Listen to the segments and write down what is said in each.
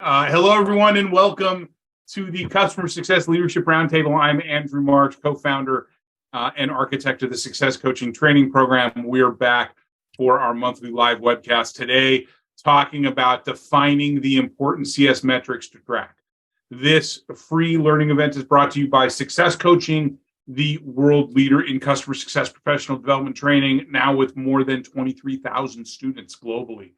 Hello, everyone, and welcome to the Customer Success Leadership Roundtable. I'm Andrew March, co-founder and architect of the Success Coaching Training Program. We are back for our monthly live webcast today, talking about defining the important CS metrics to track. This free learning event is brought to you by Success Coaching, the world leader in customer success professional development training, now with more than 23,000 students globally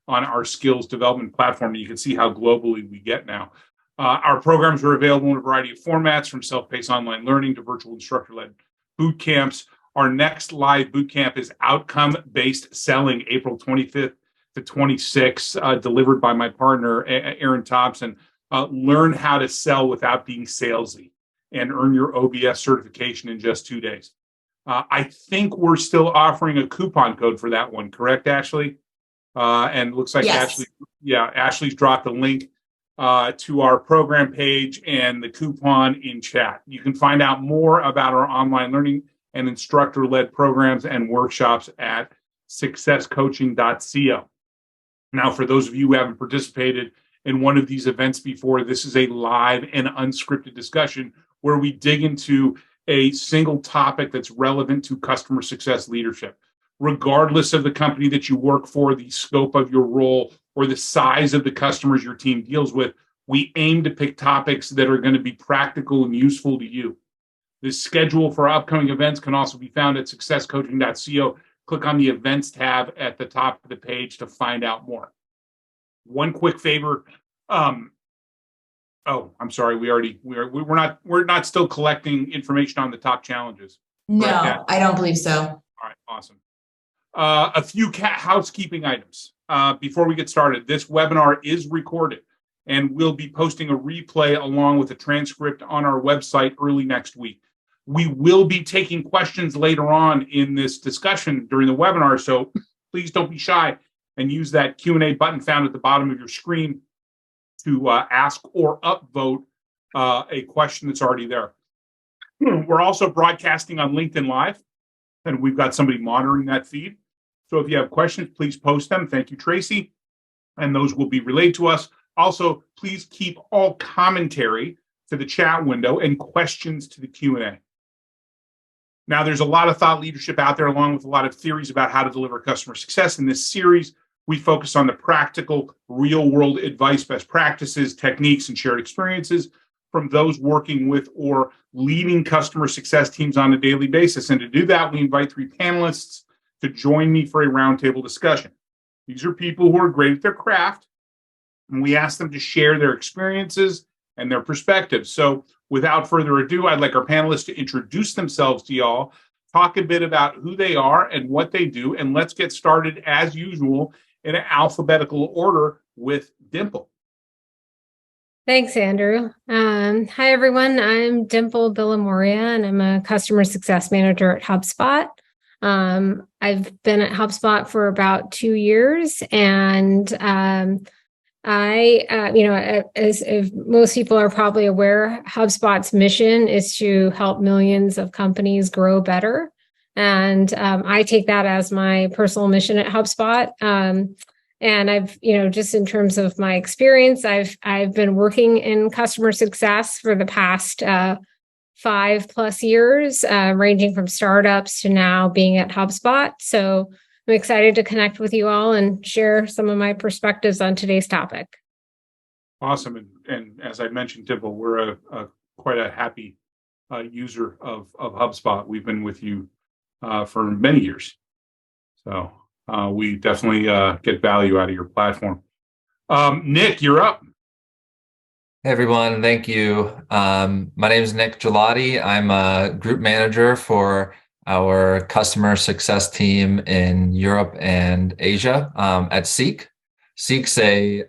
on our skills development platform. You can see how globally we get now. Our programs are available in a variety of formats, from self-paced online learning to virtual instructor-led boot camps. Our next live boot camp is outcome-based selling, April 25th to 26th, delivered by my partner, Aaron Thompson. Learn how to sell without being salesy and earn your OBS certification in just 2 days. I think we're still offering a coupon code for that one, correct, Ashley? And looks like yes. Ashley's dropped the link to our program page and the coupon in chat. You can find out more about our online learning and instructor-led programs and workshops at successcoaching.co. Now, for those of you who haven't participated in one of these events before, this is a live and unscripted discussion where we dig into a single topic that's relevant to customer success leadership. Regardless of the company that you work for, the scope of your role, or the size of the customers your team deals with, we aim to pick topics that are going to be practical and useful to you. The schedule for upcoming events can also be found at successcoaching.co. Click on the events tab at the top of the page to find out more. One quick favor. I'm sorry. We're not still collecting information on the top challenges. No, right, I don't believe so. All right, awesome. A few housekeeping items before we get started. This webinar is recorded, and we'll be posting a replay along with a transcript on our website early next week. We will be taking questions later on in this discussion during the webinar, so please don't be shy and use that Q&A button found at the bottom of your screen to ask or upvote a question that's already there. We're also broadcasting on LinkedIn Live, and we've got somebody monitoring that feed. So if you have questions, please post them. Thank you, Tracy. And those will be relayed to us. Also, please keep all commentary to the chat window and questions to the Q&A. Now, there's a lot of thought leadership out there, along with a lot of theories about how to deliver customer success. In this series, we focus on the practical, real-world advice, best practices, techniques, and shared experiences from those working with or leading customer success teams on a daily basis. And to do that, we invite 3 panelists to join me for a roundtable discussion. These are people who are great at their craft, and we ask them to share their experiences and their perspectives. So without further ado, I'd like our panelists to introduce themselves to y'all, talk a bit about who they are and what they do, and let's get started as usual in an alphabetical order with Dimple. Thanks, Andrew. Hi, everyone. I'm Dimple Billimoria, and I'm a customer success manager at HubSpot. I've been at HubSpot for about 2 years, and as most people are probably aware, HubSpot's mission is to help millions of companies grow better. And I take that as my personal mission at HubSpot. And I've, just in terms of my experience, I've been working in customer success for the past 5+ years, ranging from startups to now being at HubSpot. So I'm excited to connect with you all and share some of my perspectives on today's topic. Awesome. And as I mentioned, Dimple, we're quite a happy user of HubSpot. We've been with you for many years. So we definitely get value out of your platform. Nick, you're up. Hey, everyone. Thank you. My name is Nick Gigliotti. I'm a group manager for our customer success team in Europe and Asia at Seek. Seek's a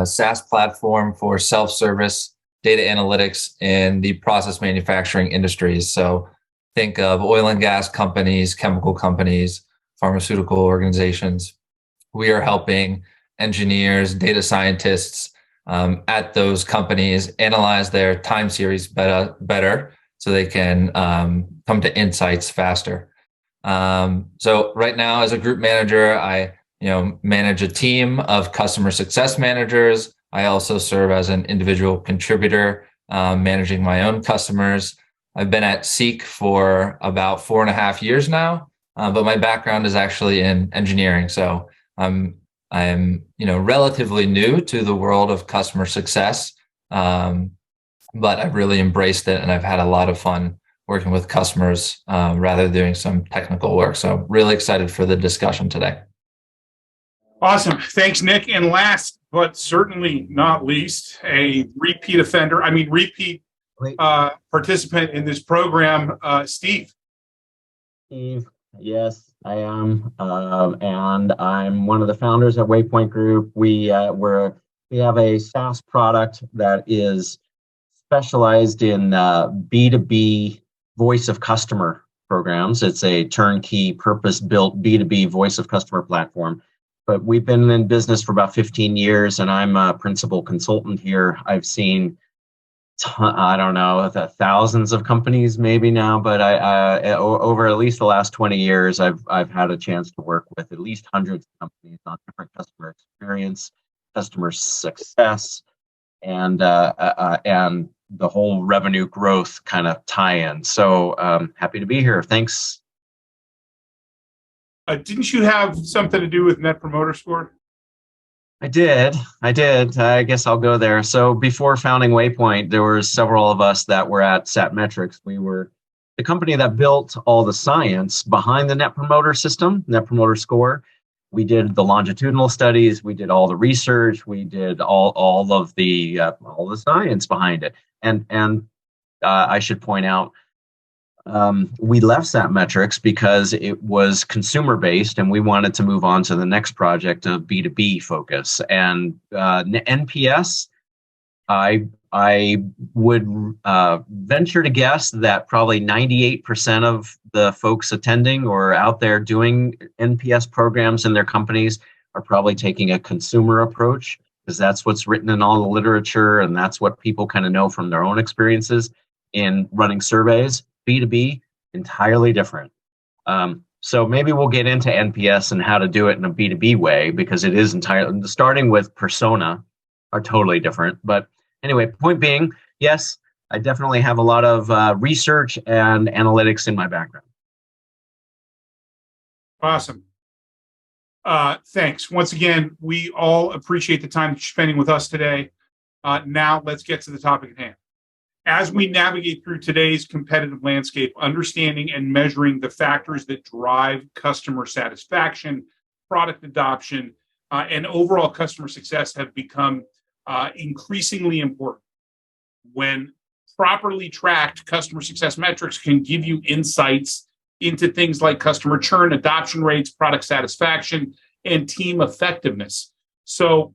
SaaS platform for self-service data analytics in the process manufacturing industries. So think of oil and gas companies, chemical companies, pharmaceutical organizations. We are helping engineers, data scientists at those companies analyze their time series better so they can come to insights faster. So right now, as a group manager, I manage a team of customer success managers I also serve as an individual contributor, managing my own customers. I've been at Seek for about 4.5 years now, but my background is actually in engineering. So I'm relatively new to the world of customer success, but I've really embraced it, and I've had a lot of fun working with customers rather than doing some technical work. So really excited for the discussion today. Awesome. Thanks, Nick. And last, but certainly not least, a repeat participant in this program, Steve. Steve, yes, I am, and I'm one of the founders at Waypoint Group. We have a SaaS product that is specialized in B2B voice of customer programs. It's a turnkey, purpose-built B2B voice of customer platform. But we've been in business for about 15 years, and I'm a principal consultant here. I've seen, I don't know, thousands of companies maybe now, but over at least the last 20 years, I've had a chance to work with at least hundreds of companies on different customer experience, customer success, and the whole revenue growth kind of tie-in. So happy to be here. Thanks. Didn't you have something to do with Net Promoter Score? I did. I guess I'll go there. So before founding Waypoint, there were several of us that were at Satmetrics. We were the company that built all the science behind the Net Promoter System, Net Promoter Score. We did the longitudinal studies. We did all the research. We did all of the science behind it. And I should point out, we left Satmetrics because it was consumer based, and we wanted to move on to the next project of B2B focus. And NPS, I would venture to guess that probably 98% of the folks attending or out there doing NPS programs in their companies are probably taking a consumer approach, because that's what's written in all the literature, and that's what people kind of know from their own experiences in running surveys. B2B, entirely different. So maybe we'll get into NPS and how to do it in a B2B way, because it is entirely, starting with persona, are totally different. But anyway, point being, yes, I definitely have a lot of research and analytics in my background. Awesome. Thanks. Once again, we all appreciate the time that you're spending with us today. Now let's get to the topic at hand. As we navigate through today's competitive landscape, understanding and measuring the factors that drive customer satisfaction, product adoption, and overall customer success have become increasingly important. When properly tracked, customer success metrics can give you insights into things like customer churn, adoption rates, product satisfaction, and team effectiveness. So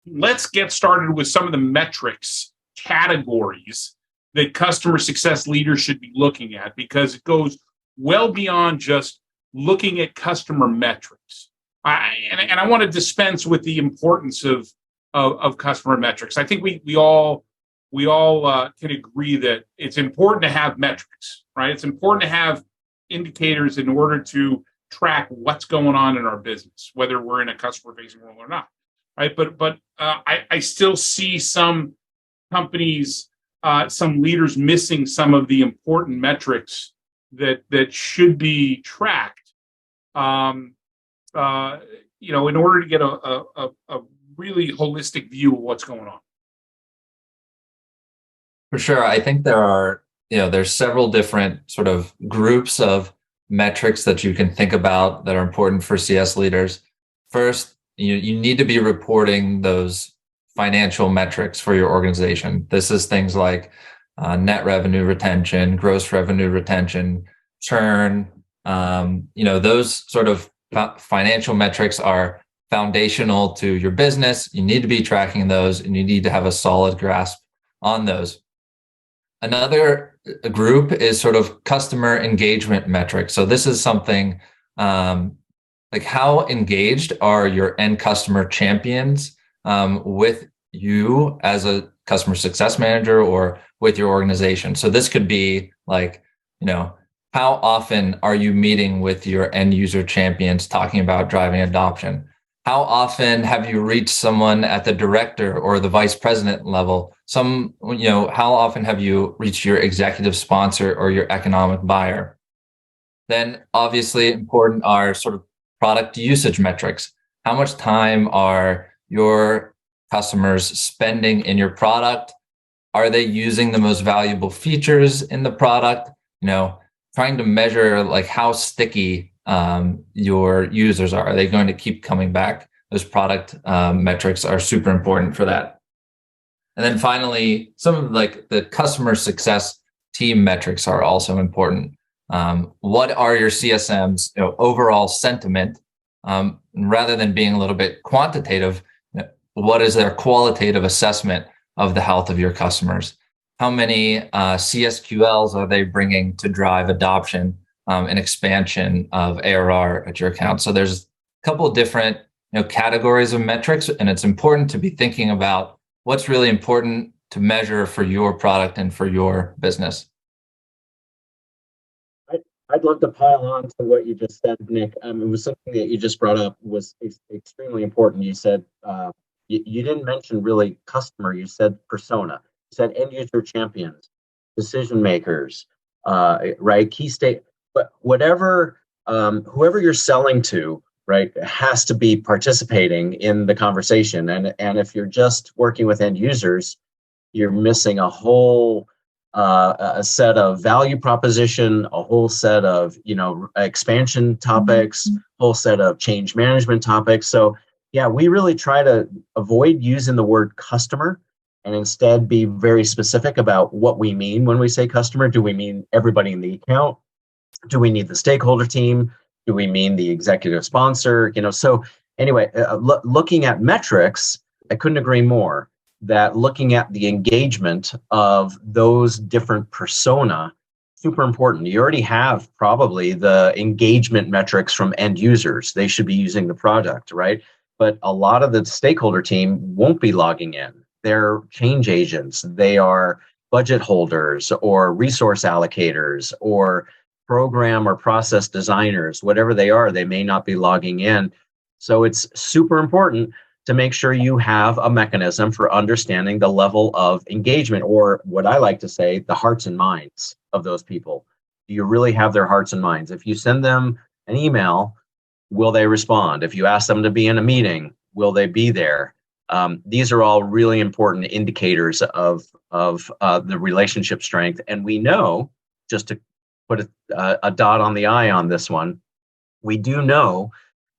let's get started with some of the metrics categories that customer success leaders should be looking at, because it goes well beyond just looking at customer metrics. And I want to dispense with the importance of customer metrics. I think we all can agree that it's important to have metrics, right? It's important to have indicators in order to track what's going on in our business, whether we're in a customer-facing role or not, right? But I still see some companies, some leaders missing some of the important metrics that should be tracked, in order to get a really holistic view of what's going on. For sure. I think there's several different sort of groups of metrics that you can think about that are important for CS leaders. First, you need to be reporting those financial metrics for your organization. This is things like net revenue retention, gross revenue retention, churn. Those sort of financial metrics are foundational to your business. You need to be tracking those, and you need to have a solid grasp on those. Another group is sort of customer engagement metrics. So this is something like how engaged are your end customer champions with you as a customer success manager or with your organization. So this could be like, how often are you meeting with your end user champions talking about driving adoption? how often have you reached someone at the director or the vice president level? How often have you reached your executive sponsor or your economic buyer? Then obviously important are sort of product usage metrics. How much time are your customers spending in your product? Are they using the most valuable features in the product? Trying to measure like how sticky your users are. Are they going to keep coming back? Those product metrics are super important for that. And then finally, some of like the customer success team metrics are also important. What are your CSM's overall sentiment? Rather than being a little bit quantitative, what is their qualitative assessment of the health of your customers? How many CSQLs are they bringing to drive adoption and expansion of ARR at your account? So there's a couple of different categories of metrics, and it's important to be thinking about what's really important to measure for your product and for your business. I'd love to pile on to what you just said, Nick. It was something that you just brought up was extremely important. You said you didn't mention really customer. You said persona. You said end user champions, decision makers, right? Key state, but whatever, whoever you're selling to, right, has to be participating in the conversation. And if you're just working with end users, you're missing a whole a set of value proposition, a whole set of expansion topics, whole set of change management topics. So yeah, we really try to avoid using the word customer and instead be very specific about what we mean when we say customer. Do we mean everybody in the account? Do we need the stakeholder team? Do we mean the executive sponsor? So anyway, looking at metrics, I couldn't agree more that looking at the engagement of those different persona, super important. You already have probably the engagement metrics from end users. They should be using the product, right? But a lot of the stakeholder team won't be logging in. They're change agents. They are budget holders or resource allocators or program or process designers, whatever they are, they may not be logging in. So it's super important to make sure you have a mechanism for understanding the level of engagement, or what I like to say, the hearts and minds of those people. Do you really have their hearts and minds? If you send them an email, will they respond? If you ask them to be in a meeting, will they be there? These are all really important indicators of the relationship strength. And we know, just to put a dot on the I on this one, we do know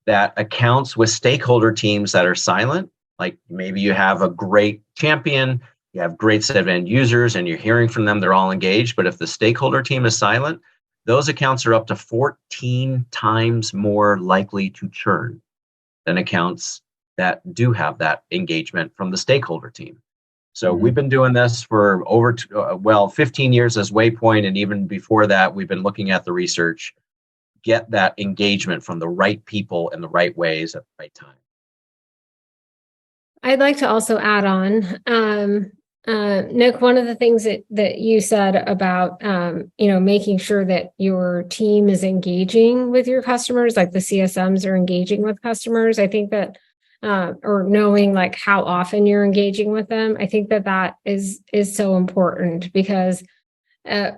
that accounts with stakeholder teams that are silent, like maybe you have a great champion, you have great set of end users and you're hearing from them, they're all engaged. But if the stakeholder team is silent, those accounts are up to 14 times more likely to churn than accounts that do have that engagement from the stakeholder team. So we've been doing this for over 15 years as Waypoint. And even before that, we've been looking at the research. Get that engagement from the right people in the right ways at the right time. I'd like to also add on, Nick, one of the things that you said about, making sure that your team is engaging with your customers, like the CSMs are engaging with customers. I think that, or knowing like how often you're engaging with them, I think that is so important because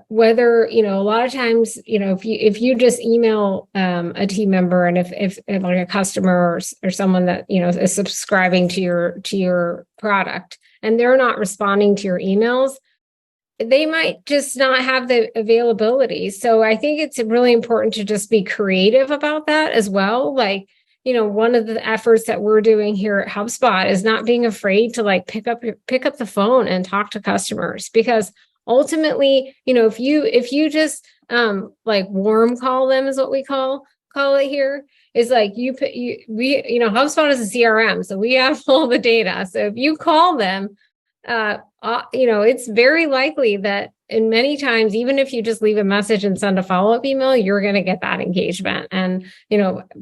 whether, a lot of times, if you just email a team member and if like a customer or someone that, is subscribing to your product and they're not responding to your emails, they might just not have the availability. So I think it's really important to just be creative about that as well. Like, one of the efforts that we're doing here at HubSpot is not being afraid to like pick up the phone and talk to customers, because ultimately, if you just like warm call them is what we call it here, is like HubSpot is a CRM, so we have all the data. So if you call them, it's very likely that, and many times, even if you just leave a message and send a follow-up email, you're going to get that engagement. And,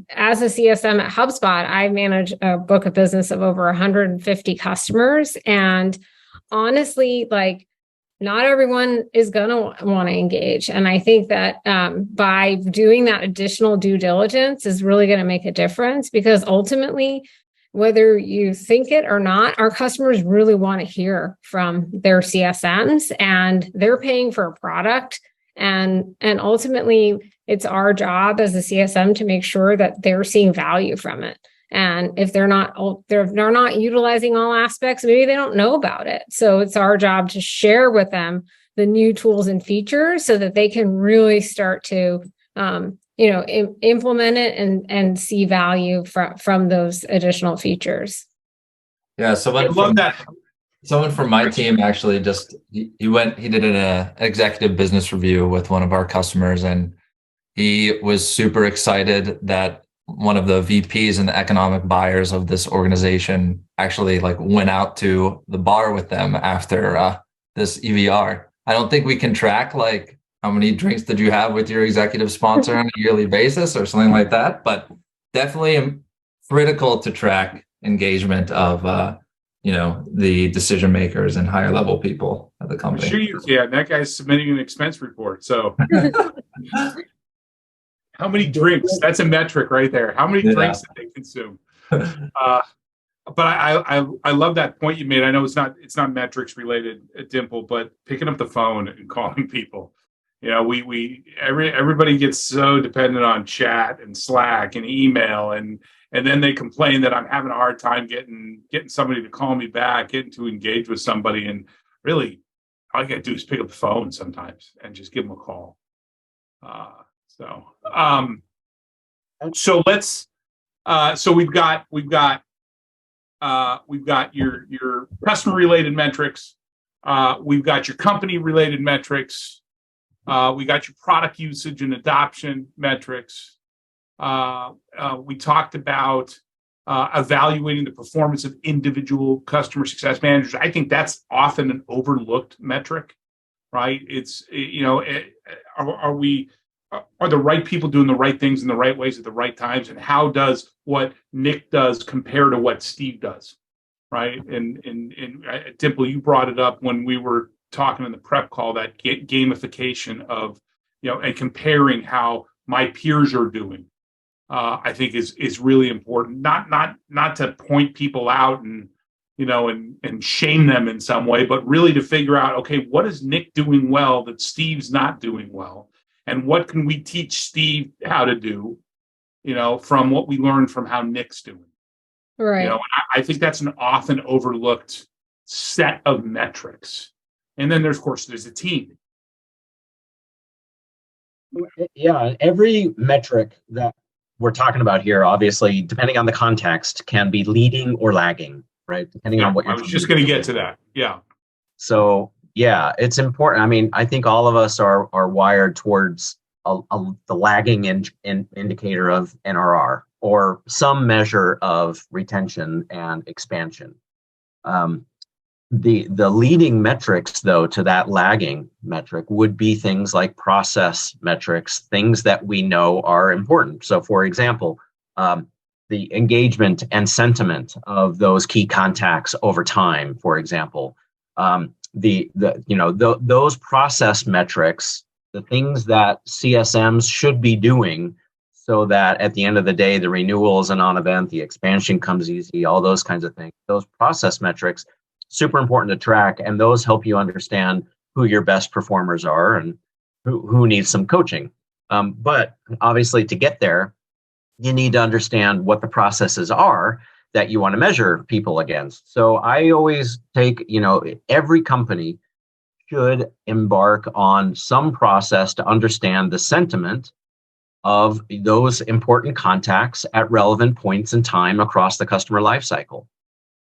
as a CSM at HubSpot, I manage a book of business of over 150 customers. And honestly, like not everyone is going to want to engage. And I think that by doing that additional due diligence is really going to make a difference, because ultimately, whether you think it or not, our customers really want to hear from their CSMs, and they're paying for a product. And ultimately, it's our job as a CSM to make sure that they're seeing value from it. And if they're not utilizing all aspects, maybe they don't know about it. So it's our job to share with them the new tools and features so that they can really start to implement it and see value from those additional features. Yeah, someone from my team actually he did an executive business review with one of our customers, and he was super excited that one of the VPs and the economic buyers of this organization actually went out to the bar with them after this EVR. I don't think we can track how many drinks did you have with your executive sponsor on a yearly basis or something like that, but definitely critical to track engagement of the decision makers and higher level people at the company. Sure you can. That guy's submitting an expense report. So how many drinks? That's a metric right there. How many drinks did they consume? But I love that point you made. I know it's not metrics related, Dimple, but picking up the phone and calling people. Everybody gets so dependent on chat and Slack and email, and then they complain that I'm having a hard time getting somebody to call me back, getting to engage with somebody. And really, all I got to do is pick up the phone sometimes and just give them a call. So we've got your customer related metrics. We've got your company related metrics. We got your product usage and adoption metrics. We talked about evaluating the performance of individual customer success managers. I think that's often an overlooked metric, right? It's, are the right people doing the right things in the right ways at the right times? And how does what Nick does compare to what Steve does, right? And Dimple, you brought it up when we were talking in the prep call, that gamification of, and comparing how my peers are doing, I think is really important. Not to point people out and shame them in some way, but really to figure out, okay, what is Nick doing well that Steve's not doing well? And what can we teach Steve how to do, from what we learned from how Nick's doing? Right. And I think that's an often overlooked set of metrics. And then there's a team. Yeah, every metric that we're talking about here, obviously, depending on the context, can be leading or lagging, right? Depending on what you're. I was just going to get to that. Yeah. So yeah, it's important. I mean, I think all of us are wired towards the lagging indicator of NRR or some measure of retention and expansion. The leading metrics, though, to that lagging metric would be things like process metrics, things that we know are important. So, for example, the engagement and sentiment of those key contacts over time, for example, those process metrics, the things that CSMs should be doing so that at the end of the day, the renewal is a non-event, the expansion comes easy, all those kinds of things. Those process metrics, super important to track, and those help you understand who your best performers are and who needs some coaching. But obviously, to get there, you need to understand what the processes are that you want to measure people against. So I always take, every company should embark on some process to understand the sentiment of those important contacts at relevant points in time across the customer lifecycle.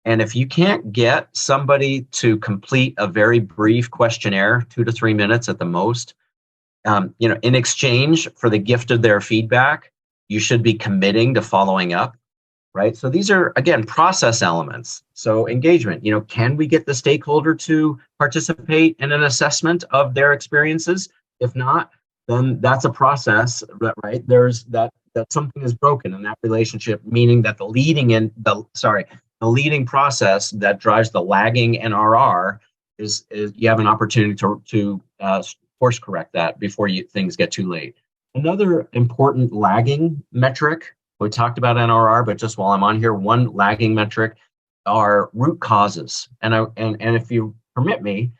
And if you can't get somebody to complete a very brief questionnaire, 2 to 3 minutes at the most, in exchange for the gift of their feedback, you should be committing to following up, right? So these are, again, process elements. So engagement, can we get the stakeholder to participate in an assessment of their experiences? If not, then that's a process, right? There's that something is broken in that relationship, meaning that the leading process that drives the lagging NRR is you have an opportunity to course correct that before things get too late. Another important lagging metric, we talked about NRR, but just while I'm on here, one lagging metric are root causes. And if you permit me,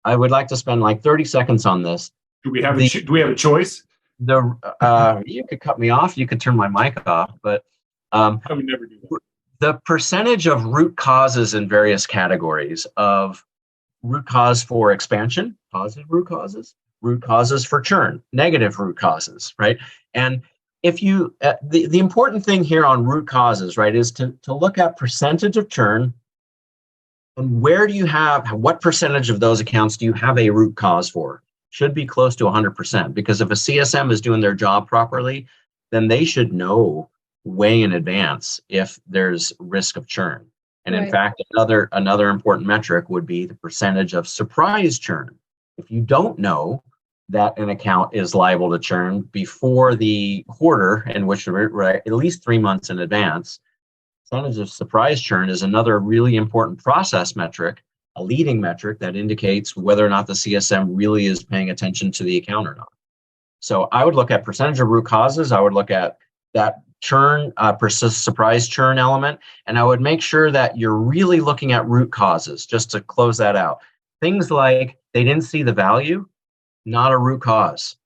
I would like to spend like 30 seconds on this. Do we have a choice? You could cut me off. You could turn my mic off, but I would never do that. The percentage of root causes in various categories of root cause for expansion, positive root causes for churn, negative root causes, right? And if you, the important thing here on root causes, right, is to look at percentage of churn and what percentage of those accounts do you have a root cause for? Should be close to 100%, because if a CSM is doing their job properly, then they should know way in advance if there's risk of churn. And in fact, another important metric would be the percentage of surprise churn. If you don't know that an account is liable to churn before the quarter, in which at least 3 months in advance, percentage of surprise churn is another really important process metric, a leading metric that indicates whether or not the CSM really is paying attention to the account or not. So I would look at percentage of root causes. I would look at that churn, surprise churn element, and I would make sure that you're really looking at root causes, just to close that out. Things like they didn't see the value, not a root cause.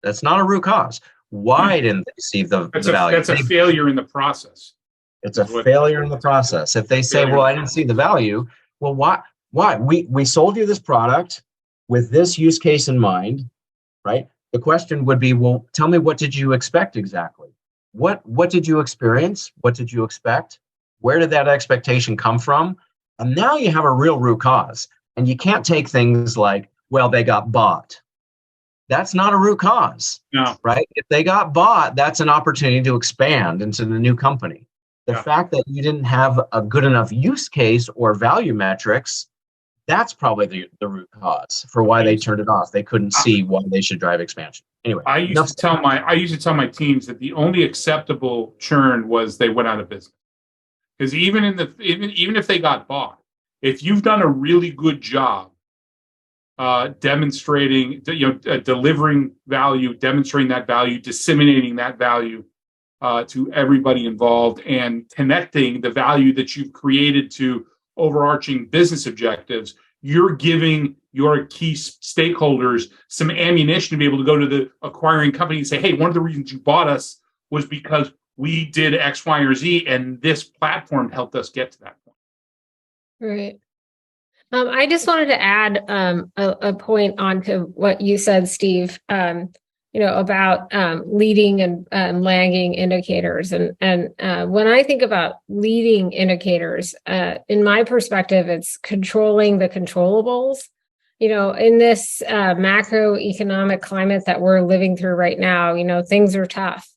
That's not a root cause. Why didn't they see the value? That's a failure in the process. It's a failure in the process. If they say, well, I didn't see the value, well, why? We sold you this product with this use case in mind, right? The question would be, well, tell me, what did you expect exactly? What did you experience? What did you expect? Where did that expectation come from? And now you have a real root cause. And you can't take things like, well, they got bought. That's not a root cause, right? If they got bought, that's an opportunity to expand into the new company. The fact that you didn't have a good enough use case or value metrics, that's probably the root cause for why they turned it off. They couldn't see why they should drive expansion. Anyway, I used to tell my teams that the only acceptable churn was they went out of business. Because even if they got bought, if you've done a really good job demonstrating, delivering value, demonstrating that value, disseminating that value to everybody involved, and connecting the value that you've created to overarching business objectives, you're giving your key stakeholders some ammunition to be able to go to the acquiring company and say, hey, one of the reasons you bought us was because we did X, Y, or Z, and this platform helped us get to that point. Right. I just wanted to add a point onto what you said, Steve, about leading and lagging indicators. And when I think about leading indicators, in my perspective, it's controlling the controllables. In this macroeconomic climate that we're living through right now, things are tough.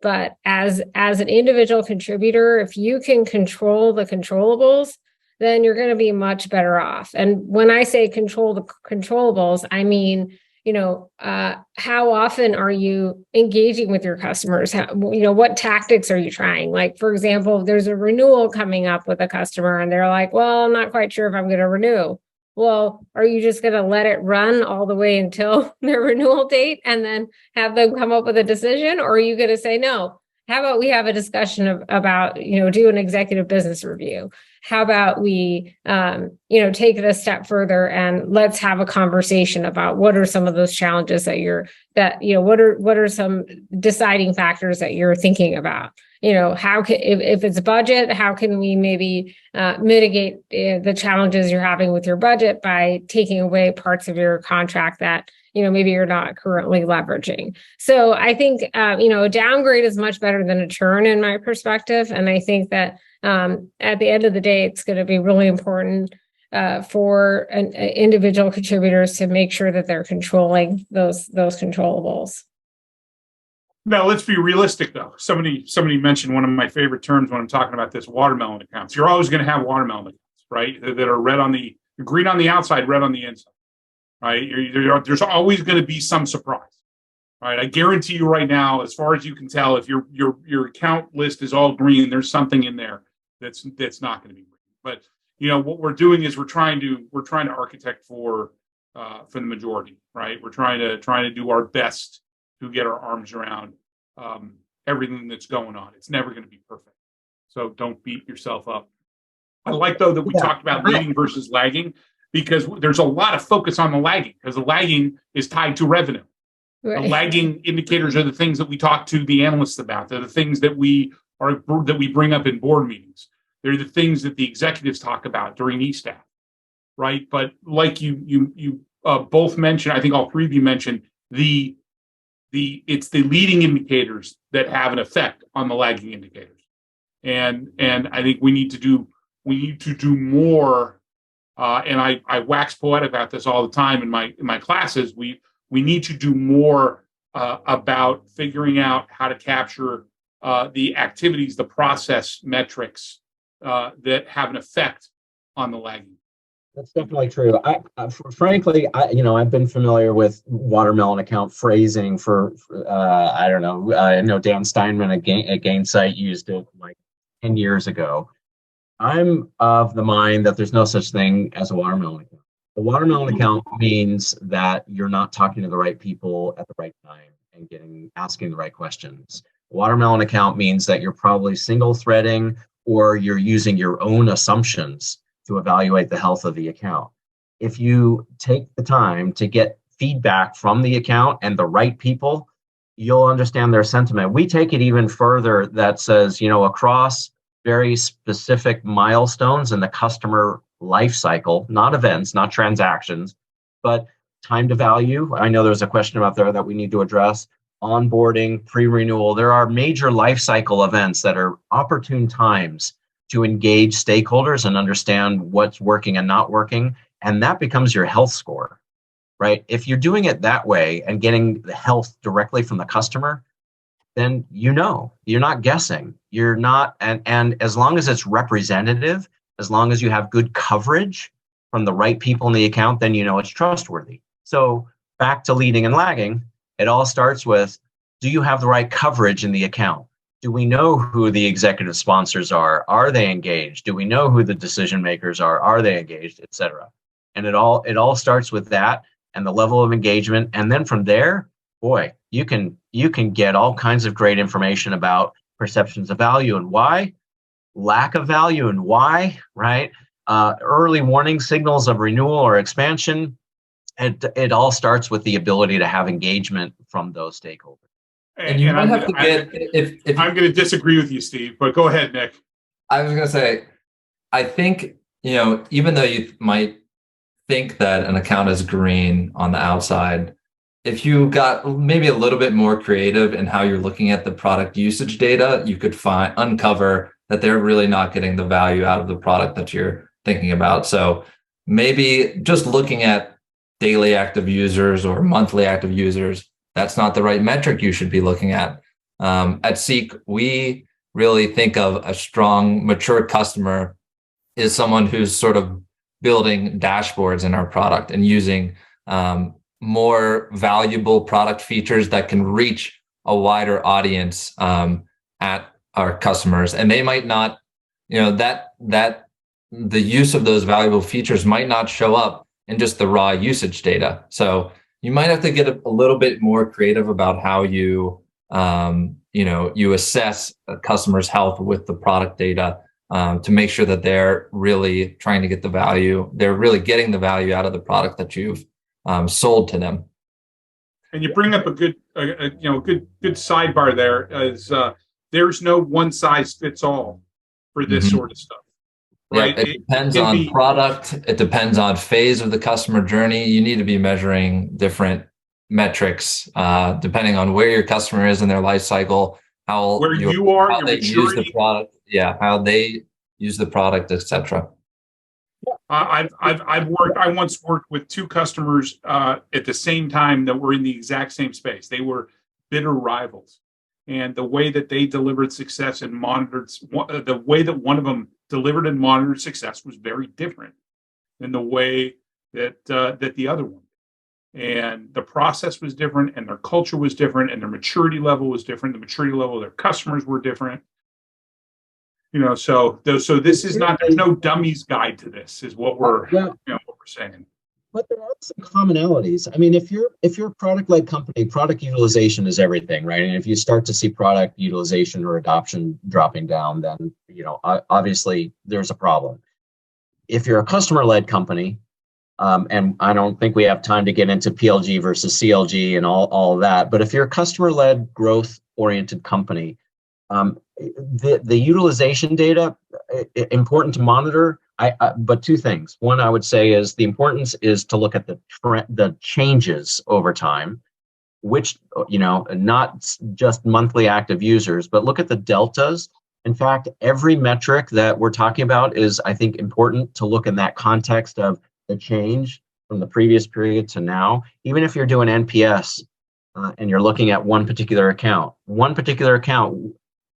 But as an individual contributor, if you can control the controllables, then you're going to be much better off. And when I say control the controllables, I mean, how often are you engaging with your customers? What tactics are you trying? Like, for example, if there's a renewal coming up with a customer and they're like, well, I'm not quite sure if I'm going to renew. Well, are you just going to let it run all the way until their renewal date and then have them come up with a decision? Or are you going to say, no, how about we have a discussion about, do an executive business review? How about we, take it a step further and let's have a conversation about what are some of those challenges what are some deciding factors that you're thinking about? If it's budget, how can we maybe mitigate the challenges you're having with your budget by taking away parts of your contract that maybe you're not currently leveraging. So I think, a downgrade is much better than a churn in my perspective. And I think that at the end of the day, it's going to be really important for individual contributors to make sure that they're controlling those controllables. Now, let's be realistic, though. Somebody mentioned one of my favorite terms when I'm talking about this: watermelon accounts. You're always going to have watermelon accounts, right? That are green on the outside, red on the inside. Right? There's always going to be some surprise, right? I guarantee you right now, as far as you can tell, if your account list is all green, there's something in there that's not going to be green. But what we're doing is we're trying to architect for the majority, right? We're trying to do our best to get our arms around everything that's going on. It's never going to be perfect, so don't beat yourself up. I like, though, that we talked about leading versus lagging, because there's a lot of focus on the lagging, because the lagging is tied to revenue. Right. The lagging indicators are the things that we talk to the analysts about. They're the things that we bring up in board meetings. They're the things that the executives talk about during ESTAF, right? But like you both mentioned, I think all three of you mentioned, it's the leading indicators that have an effect on the lagging indicators, and I think we need to do more. And I wax poetic about this all the time in my classes. We need to do more about figuring out how to capture the activities, the process metrics that have an effect on the lagging. That's definitely true. Frankly, I've been familiar with watermelon account phrasing for I don't know. I know Dan Steinman at Gainsight used it like 10 years ago. I'm of the mind that there's no such thing as a watermelon account. The watermelon account means that you're not talking to the right people at the right time and asking the right questions. A watermelon account means that you're probably single threading, or you're using your own assumptions to evaluate the health of the account. If you take the time to get feedback from the account and the right people, you'll understand their sentiment. We take it even further, that says, across very specific milestones in the customer life cycle, not events, not transactions, but time to value. I know there's a question about there that we need to address. Onboarding, pre-renewal. There are major life cycle events that are opportune times to engage stakeholders and understand what's working and not working. And that becomes your health score, right? If you're doing it that way and getting the health directly from the customer, then you're not guessing. You're not, and as long as it's representative, as long as you have good coverage from the right people in the account, then it's trustworthy. So back to leading and lagging, it all starts with, do you have the right coverage in the account? Do we know who the executive sponsors are? Are they engaged? Do we know who the decision makers are? Are they engaged, et cetera? And it all starts with that and the level of engagement. And then from there, boy, you can get all kinds of great information about perceptions of value and why, lack of value and why, right? Early warning signals of renewal or expansion. It all starts with the ability to have engagement from those stakeholders. And you might have to get, if I'm going to disagree with you, Steve, but go ahead, Nick. I was going to say, I think, even though you might think that an account is green on the outside, if you got maybe a little bit more creative in how you're looking at the product usage data, you could uncover that they're really not getting the value out of the product that you're thinking about. So maybe just looking at daily active users or monthly active users, that's not the right metric you should be looking at. At Seek, we really think of a strong, mature customer is someone who's sort of building dashboards in our product and using more valuable product features that can reach a wider audience at our customers. And they might not, that the use of those valuable features might not show up in just the raw usage data. So you might have to get a little bit more creative about how you assess a customer's health with the product data to make sure that they're really trying to get the value. They're really getting the value out of the product that you've sold to them. And you bring up a good sidebar there, as there's no one size fits all for this sort of stuff. Right? Yeah, it depends on product. It depends on phase of the customer journey. You need to be measuring different metrics depending on where your customer is in their life cycle, how they use the product, how they use the product, etc. I once worked with two customers at the same time that were in the exact same space. They were bitter rivals, and the way that they delivered success and monitored, the way that one of them delivered and monitored success was very different than the way that the other one. And the process was different, and their culture was different, and their maturity level was different. The maturity level of their customers were different. So this is not, there's no dummies guide to this, is what we're what we're saying. But there are some commonalities. I mean, if you're a product-led company, product utilization is everything, right? And if you start to see product utilization or adoption dropping down, then obviously there's a problem. If you're a customer-led company, and I don't think we have time to get into PLG versus CLG and all of that, but if you're a customer-led, growth-oriented company, the utilization data, important to monitor. But two things. One, I would say, is the importance is to look at the changes over time, which, not just monthly active users, but look at the deltas. In fact, every metric that we're talking about is, I think, important to look in that context of the change from the previous period to now. Even if you're doing NPS and you're looking at one particular account,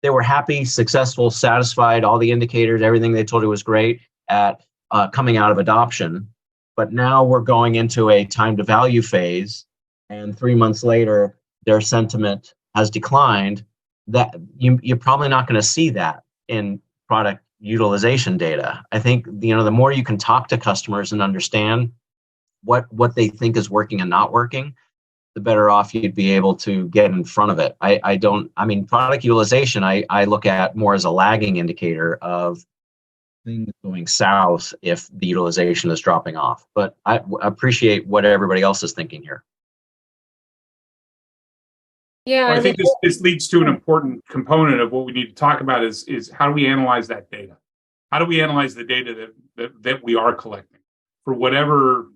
they were happy, successful, satisfied, all the indicators, everything they told you was great at coming out of adoption. But now we're going into a time to value phase, and 3 months later, their sentiment has declined. That you're probably not going to see that in product utilization data. I think the more you can talk to customers and understand what they think is working and not working, the better off you'd be able to get in front of it. Product utilization, I look at more as a lagging indicator of things going south if the utilization is dropping off. But I appreciate what everybody else is thinking here. Yeah, well, I think this leads to an important component of what we need to talk about is how do we analyze that data? How do we analyze the data that we are collecting for whatever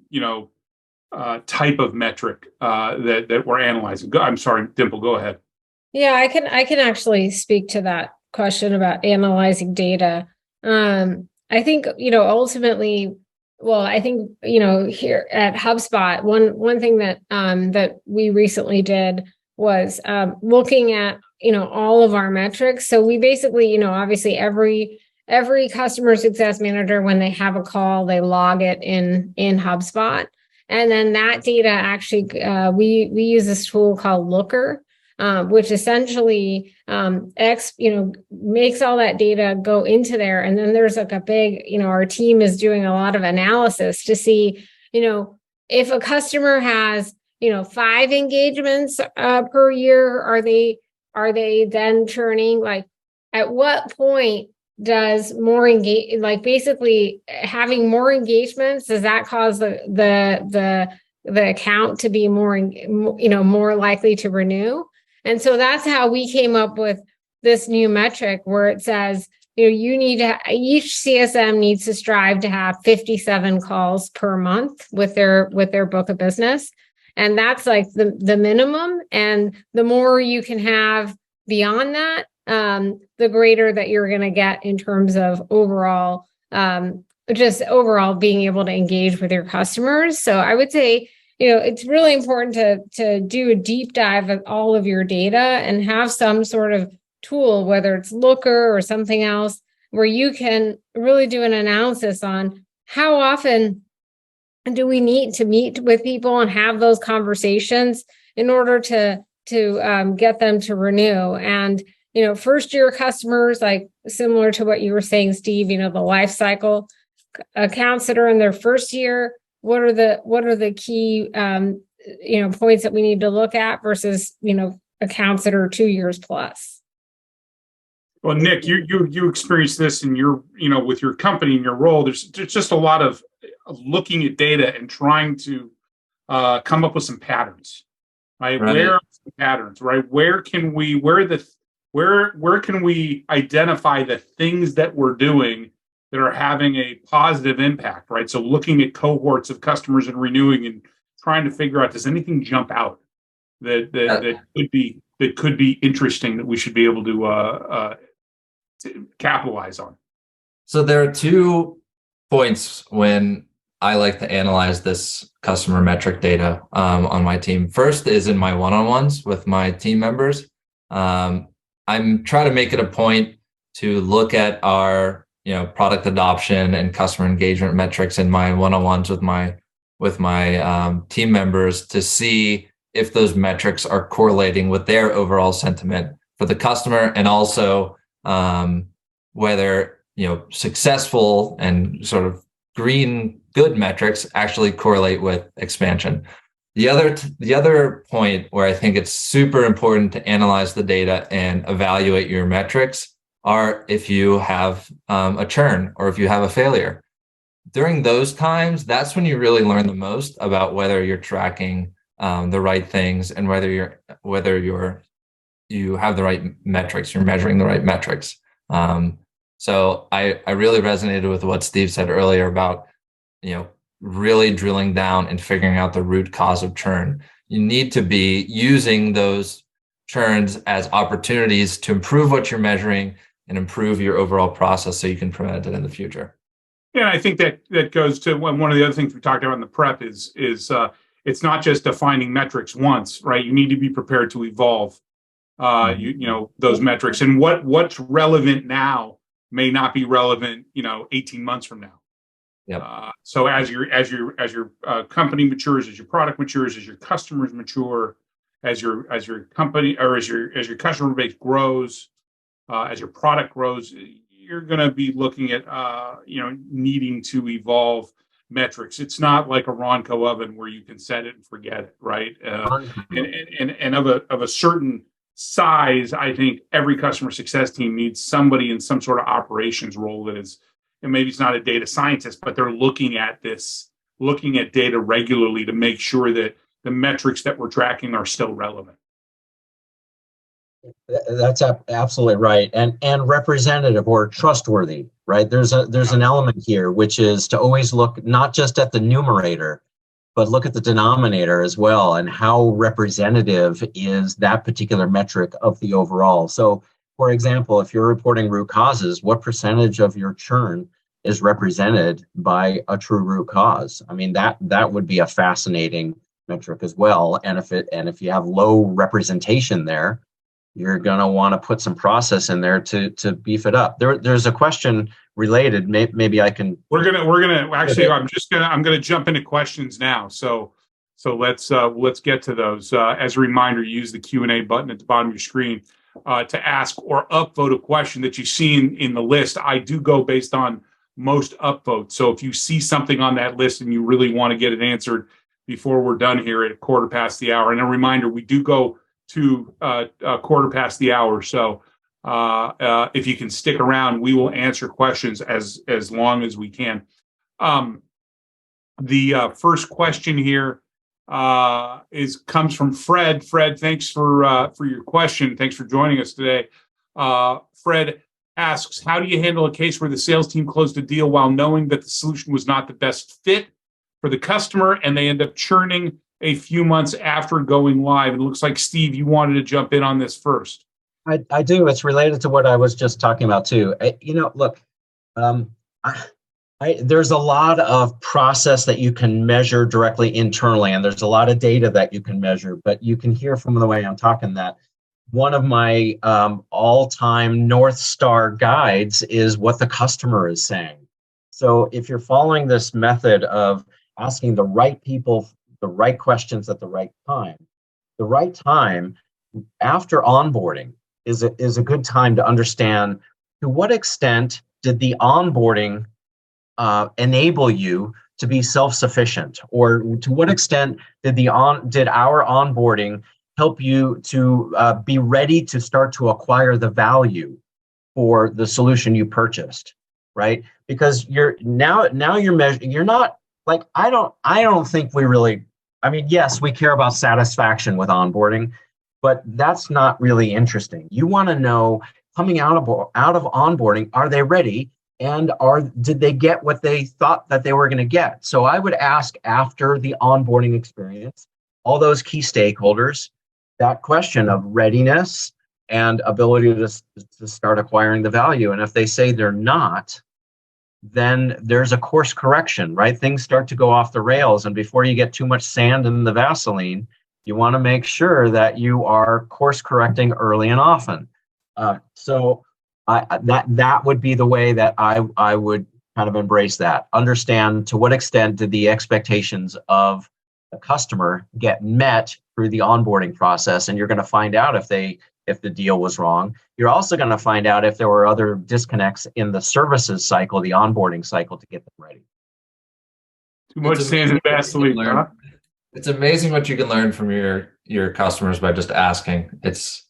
type of metric that we're analyzing? I'm sorry, Dimple, go ahead. Yeah, I can actually speak to that question about analyzing data. I think, ultimately, I think, here at HubSpot, one thing that we recently did was looking at, all of our metrics. So we basically, obviously every customer success manager, when they have a call, they log it in HubSpot. And then that data actually, we use this tool called Looker, which essentially makes all that data go into there. And then there's like a big, our team is doing a lot of analysis to see, if a customer has, 5 engagements per year, are they then churning? Like, at what point does more basically having more engagements, does that cause the account to be more likely to renew? And so that's how we came up with this new metric where it says, each CSM needs to strive to have 57 calls per month with their book of business. And that's like the minimum. And the more you can have beyond that, the greater that you're going to get in terms of overall being able to engage with your customers. So I would say, it's really important to do a deep dive of all of your data and have some sort of tool, whether it's Looker or something else, where you can really do an analysis on how often do we need to meet with people and have those conversations in order to get them to renew. And first year customers, like similar to what you were saying, Steve, the life cycle accounts that are in their first year, what are the key points that we need to look at versus accounts that are 2 years plus? Well, Nick, you experienced this in your with your company and your role. There's just a lot of looking at data and trying to come up with some patterns, right? Where are some patterns, right? Where can we identify the things that we're doing that are having a positive impact, right? So looking at cohorts of customers and renewing and trying to figure out, does anything jump out that could be interesting that we should be able to capitalize on? So there are 2 points when I like to analyze this customer metric data on my team. First is in my one-on-ones with my team members. I'm trying to make it a point to look at our product adoption and customer engagement metrics in my one-on-ones with my team members to see if those metrics are correlating with their overall sentiment for the customer, and also whether, successful and sort of green good metrics actually correlate with expansion. The other point where I think it's super important to analyze the data and evaluate your metrics are if you have a churn or if you have a failure. During those times, that's when you really learn the most about whether you're tracking the right things and whether you have the right metrics, you're measuring the right metrics. So I really resonated with what Steve said earlier about, really drilling down and figuring out the root cause of churn. You need to be using those churns as opportunities to improve what you're measuring and improve your overall process so you can prevent it in the future. Yeah, I think that goes to one of the other things we talked about in the prep is it's not just defining metrics once, right? You need to be prepared to evolve those metrics, and what's relevant now may not be relevant 18 months from now. Yep. So as your company matures, as your product matures, as your customers mature, as your company or as your customer base grows, as your product grows, you're going to be looking at needing to evolve metrics. It's not like a Ronco oven where you can set it and forget it, right? And of a certain size, I think every customer success team needs somebody in some sort of operations role that is, and maybe it's not a data scientist, but they're looking at data regularly to make sure that the metrics that we're tracking are still relevant. That's absolutely right, and representative or trustworthy, right? There's an element here which is to always look not just at the numerator, but look at the denominator as well, and how representative is that particular metric of the overall. So, for example, if you're reporting root causes, what percentage of your churn is represented by a true root cause? I mean, that would be a fascinating metric as well. And if you have low representation there, you're going to want to put some process in there to beef it up. There's a question related. Maybe I can. We're gonna actually. I'm gonna jump into questions now. So let's get to those. As a reminder, use the Q&A button at the bottom of your screen to ask or upvote a question that you see in the list. I do go based on most upvotes. So if you see something on that list and you really want to get it answered before we're done here at 1:15, and a reminder, we do go to 1:15. So if you can stick around, we will answer questions as long as we can. The first question here comes from Fred. Fred, thanks for your question. Thanks for joining us today. Fred asks, how do you handle a case where the sales team closed a deal while knowing that the solution was not the best fit for the customer, and they end up churning a few months after going live? It looks like, Steve, you wanted to jump in on this first. I do. It's related to what I was just talking about too. Look, there's a lot of process that you can measure directly internally, and there's a lot of data that you can measure, but you can hear from the way I'm talking that one of my all-time North Star guides is what the customer is saying. So if you're following this method of asking the right people the right questions at the right time after onboarding is a good time to understand to what extent did the onboarding enable you to be self-sufficient, or to what extent did our onboarding help you to be ready to start to acquire the value for the solution you purchased, right? Because you're measuring. You're not like I don't think we really. I mean, yes, we care about satisfaction with onboarding, but that's not really interesting. You want to know, coming out of onboarding, are they ready, and did they get what they thought that they were going to get? So I would ask, after the onboarding experience, all those key stakeholders that question of readiness and ability to start acquiring the value. And if they say they're not, then there's a course correction, right? Things start to go off the rails. And before you get too much sand in the Vaseline, you want to make sure that you are course correcting early and often. So that would be the way that I would kind of embrace that. Understand to what extent did the expectations of the customer get met through the onboarding process, and you're going to find out if they if the deal was wrong. You're also going to find out if there were other disconnects in the services cycle, the onboarding cycle to get them ready. Too much sand in Vaseline, huh? It's amazing what you can learn from your customers by just asking. It's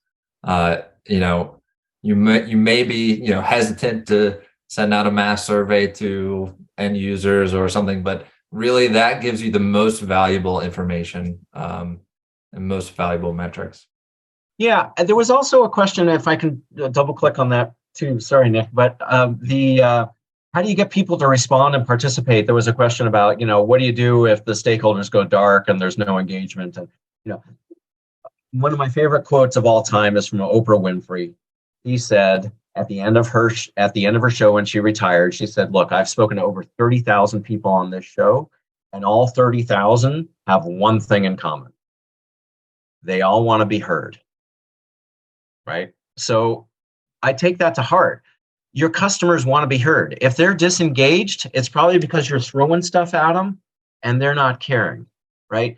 you may be hesitant to send out a mass survey to end users or something, but really that gives you the most valuable information and most valuable metrics. Yeah, there was also a question, if I can double click on that too. Sorry, Nick, but how do you get people to respond and participate? There was a question about, what do you do if the stakeholders go dark and there's no engagement? And, one of my favorite quotes of all time is from Oprah Winfrey. He said at the end of her show when she retired, she said, "Look, I've spoken to over 30,000 people on this show, and all 30,000 have one thing in common. They all want to be heard." Right? So I take that to heart. Your customers want to be heard. If they're disengaged, it's probably because you're throwing stuff at them and they're not caring, right?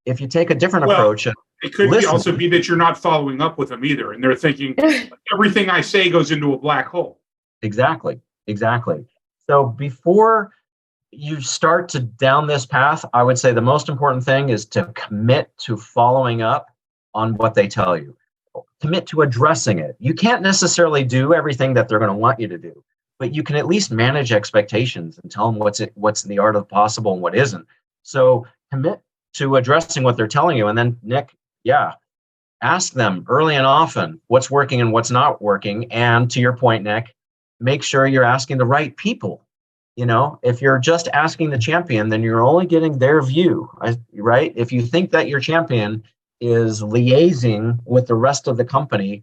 If you take a different approach, it could also be that you're not following up with them either, and they're thinking everything I say goes into a black hole. Exactly. So before you start to down this path, I would say the most important thing is to commit to following up on what they tell you. Commit to addressing it. You can't necessarily do everything that they're going to want you to do, but you can at least manage expectations and tell them what's the art of the possible and what isn't. So commit to addressing what they're telling you. And then, Nick, ask them early and often what's working and what's not working. And to your point, Nick, make sure you're asking the right people. If you're just asking the champion, then you're only getting their view, right? If you think that your champion is liaising with the rest of the company,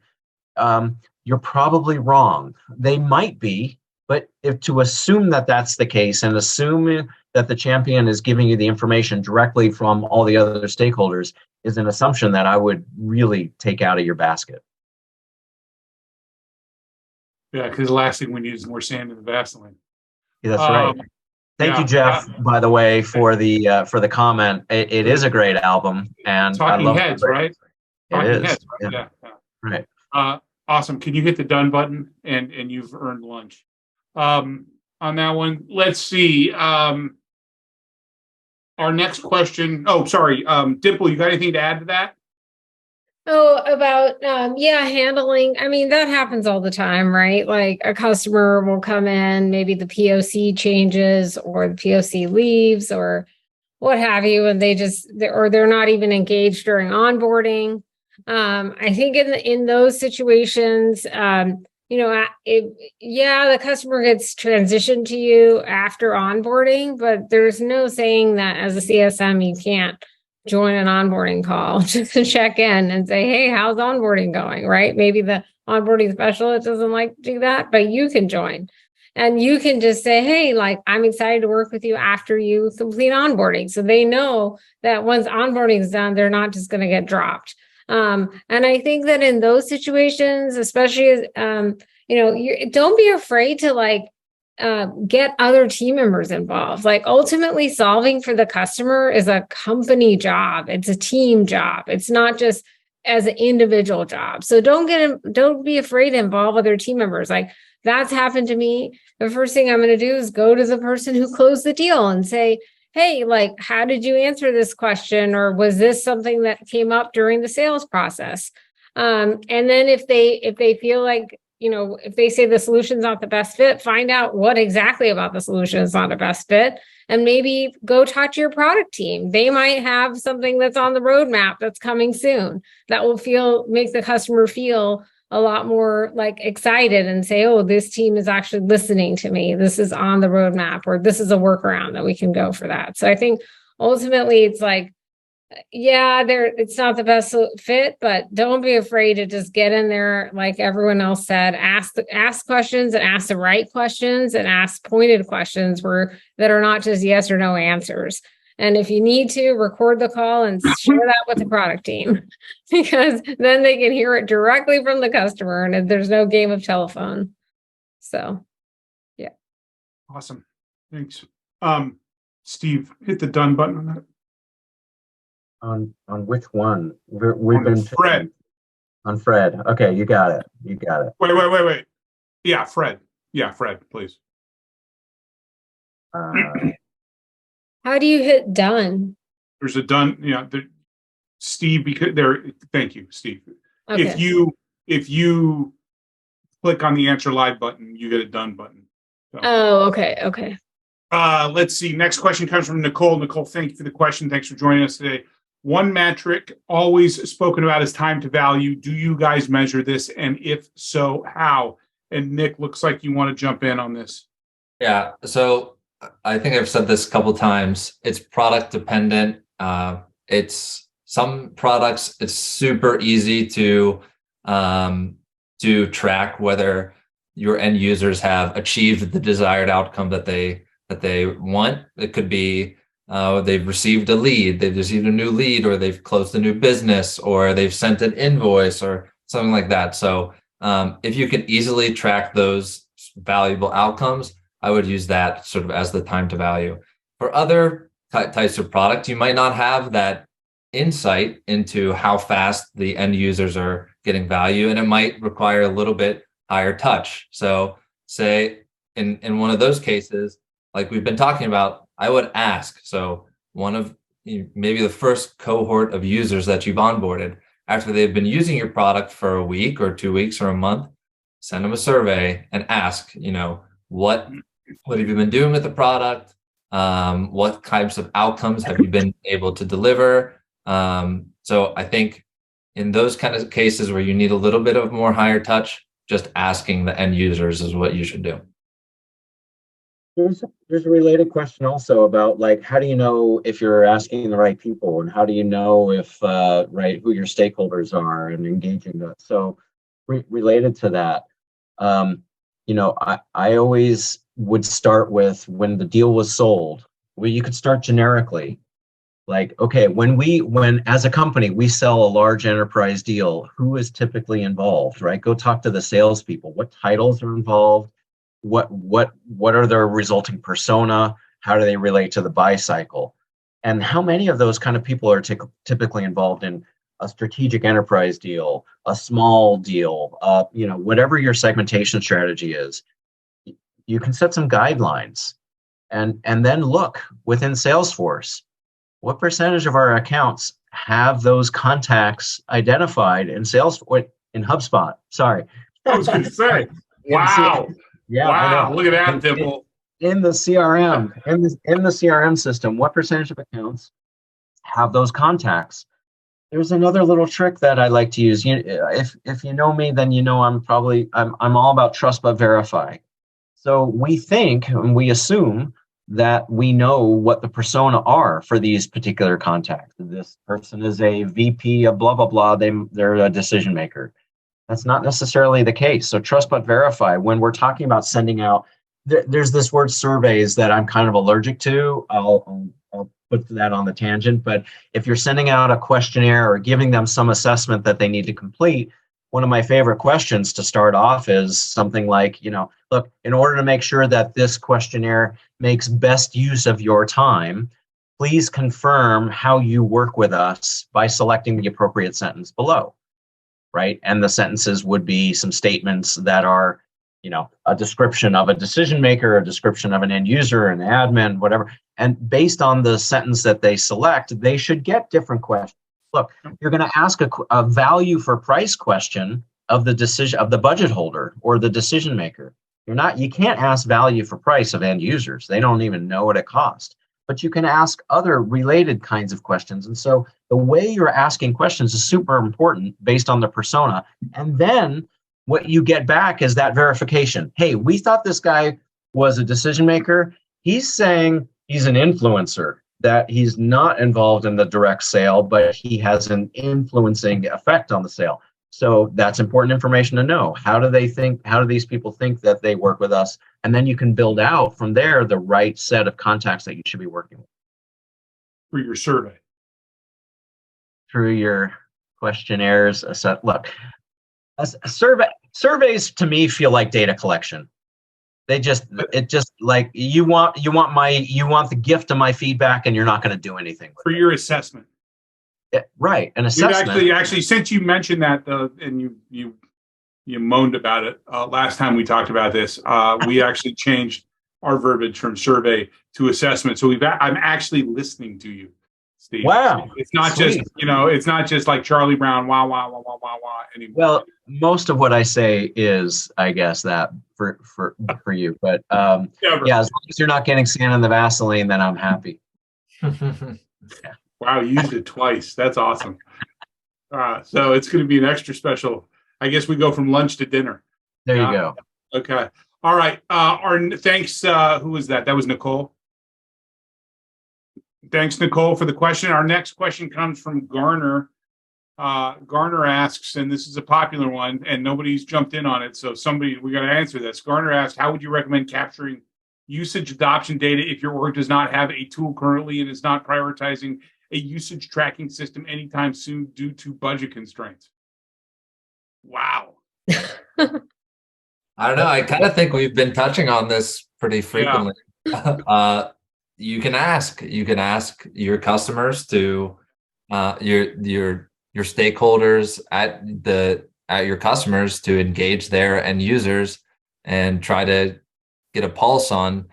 you're probably wrong. They might be, but to assume that that's the case and assume that the champion is giving you the information directly from all the other stakeholders is an assumption that I would really take out of your basket. Yeah, because the last thing we need is more sand in the Vaseline. Yeah, that's right. Thank you, Jeff, by the way, for the comment. It is a great album, and Talking I love Heads, right? Talking Heads, right? Yeah. Right. Awesome. Can you hit the done button? And you've earned lunch. On that one, let's see. Our next question. Oh, sorry, Dimple. You got anything to add to that? Oh, about handling. I mean, that happens all the time, right? Like a customer will come in, maybe the POC changes or the POC leaves or what have you, and they're not even engaged during onboarding. I think in those situations, the customer gets transitioned to you after onboarding, but there's no saying that as a CSM you can't join an onboarding call just to check in and say, "Hey, how's onboarding going?" Right? Maybe the onboarding specialist doesn't like to do that, but you can join. And you can just say, "Hey, I'm excited to work with you after you complete onboarding." So they know that once onboarding is done, they're not just going to get dropped. And I think that in those situations, especially as, don't be afraid to get other team members involved. Ultimately solving for the customer is a company job. It's a team job. It's not just as an individual job. So don't be afraid to involve other team members. That's happened to me. The first thing I'm going to do is go to the person who closed the deal and say, "Hey, how did you answer this question? Or was this something that came up during the sales process?" And then if they feel if they say the solution's not the best fit, find out what exactly about the solution is not the best fit. And maybe go talk to your product team. They might have something that's on the roadmap that's coming soon that will make the customer feel a lot more excited and say, "Oh, this team is actually listening to me. This is on the roadmap," or "This is a workaround that we can go for that." So I think ultimately it's it's not the best fit, but don't be afraid to just get in there. Like everyone else said, ask questions and ask the right questions and ask pointed questions that are not just yes or no answers. And if you need to, record the call and share that with the product team, because then they can hear it directly from the customer and there's no game of telephone. So, yeah. Awesome. Thanks. Steve, hit the done button on that. On which one? We've been thread. On Fred. Okay, you got it. You got it. Wait. Yeah, Fred. Yeah, Fred, please. How do you hit done? There's a done, Steve, because there, thank you, Steve. Okay. If you click on the answer live button, you get a done button. So, Oh, okay. let's see. Next question comes from Nicole. Nicole, thank you for the question. Thanks for joining us today. One metric always spoken about is time to value. Do you guys measure this? And if so, how? And Nick, looks like you want to jump in on this. Yeah. So I think I've said this a couple of times. It's product dependent. It's some products. It's super easy to track whether your end users have achieved the desired outcome that they want. It could be they've received a lead, they've received a new lead, or they've closed a new business, or they've sent an invoice, or something like that. So if you can easily track those valuable outcomes, I would use that sort of as the time to value. For other types of product, you might not have that insight into how fast the end users are getting value, and it might require a little bit higher touch. So say in one of those cases, like we've been talking about, I would ask. So one of maybe the first cohort of users that you've onboarded, after they've been using your product for a week or 2 weeks or a month, send them a survey and ask, what have you been doing with the product? What types of outcomes have you been able to deliver? So I think in those kind of cases where you need a little bit of more higher touch, just asking the end users is what you should do. There's a related question also about, like, how do you know if you're asking the right people, and how do you know if who your stakeholders are and engaging that? So related to that, I always would start with when the deal was sold. Well, you could start generically, like, okay, when as a company we sell a large enterprise deal, who is typically involved, right? Go talk to the salespeople. What titles are involved? What are their resulting persona? How do they relate to the buy cycle? And how many of those kind of people are typically involved in a strategic enterprise deal, a small deal, whatever your segmentation strategy is? You can set some guidelines, and then look within Salesforce, what percentage of our accounts have those contacts identified in Salesforce, in HubSpot? Sorry. I was going to say, wow. Yeah, wow, look at that, Dimple. In the CRM, in the CRM system, what percentage of accounts have those contacts? There's another little trick that I like to use. If you know me, then I'm all about trust but verify. So we think and we assume that we know what the persona are for these particular contacts. This person is a VP of blah blah blah. They're a decision maker. That's not necessarily the case. So trust but verify. When we're talking about sending out, there's this word surveys that I'm kind of allergic to. I'll put that on the tangent. But if you're sending out a questionnaire or giving them some assessment that they need to complete, one of my favorite questions to start off is something like, look, in order to make sure that this questionnaire makes best use of your time, please confirm how you work with us by selecting the appropriate sentence below. Right? And the sentences would be some statements that are, a description of a decision maker, a description of an end user, an admin, whatever. And based on the sentence that they select, they should get different questions. Look, you're going to ask a value for price question of the budget holder or the decision maker. You can't ask value for price of end users. They don't even know what it costs. But you can ask other related kinds of questions. And so the way you're asking questions is super important based on the persona. And then what you get back is that verification. Hey, we thought this guy was a decision maker. He's saying he's an influencer, that he's not involved in the direct sale, but he has an influencing effect on the sale. So that's important information to know. How do these people think that they work with us? And then you can build out from there the right set of contacts that you should be working with. Through your survey. Through your questionnaires. Look, surveys to me feel like data collection. Like you want the gift of my feedback, and you're not going to do anything with for your assessment. Right, an We've assessment. actually, since you mentioned that, and you moaned about it last time we talked about this, we actually changed our verbiage from survey to assessment. So I'm actually listening to you, Steve. Wow, It's not sweet. just, it's not just like Charlie Brown, wah, wah, wah, wah, wah, wah anymore. Well, most of what I say is, I guess, that for you. But yeah, as long as you're not getting sand in the Vaseline, then I'm happy. Yeah. Wow, you used it twice. That's awesome. So it's going to be an extra special. I guess we go from lunch to dinner. There you go. Okay. All right. Thanks. Who was that? That was Nicole. Thanks, Nicole, for the question. Our next question comes from Garner. Garner asks, and this is a popular one, and nobody's jumped in on it, so we got to answer this. Garner asks, how would you recommend capturing usage adoption data if your org does not have a tool currently and is not prioritizing a usage tracking system anytime soon due to budget constraints? Wow. I don't know. I kind of think we've been touching on this pretty frequently. Yeah. You can ask your customers to your stakeholders at your customers to engage their end users and try to get a pulse on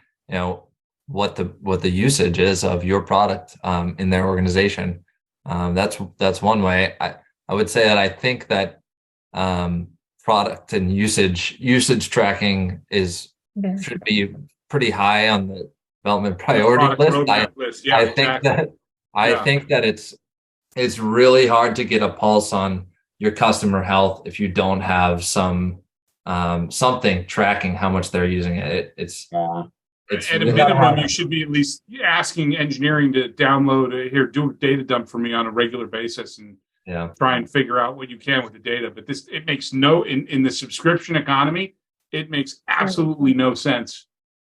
what the usage is of your product in their organization. That's one way. I would say that I think that product and usage tracking should be pretty high on the development priority list. Yeah, I think that it's really hard to get a pulse on your customer health if you don't have something tracking how much they're using it. It's at a minimum, you should be at least asking engineering to download do a data dump for me on a regular basis and try and figure out what you can with the data. But it makes in the subscription economy, it makes absolutely no sense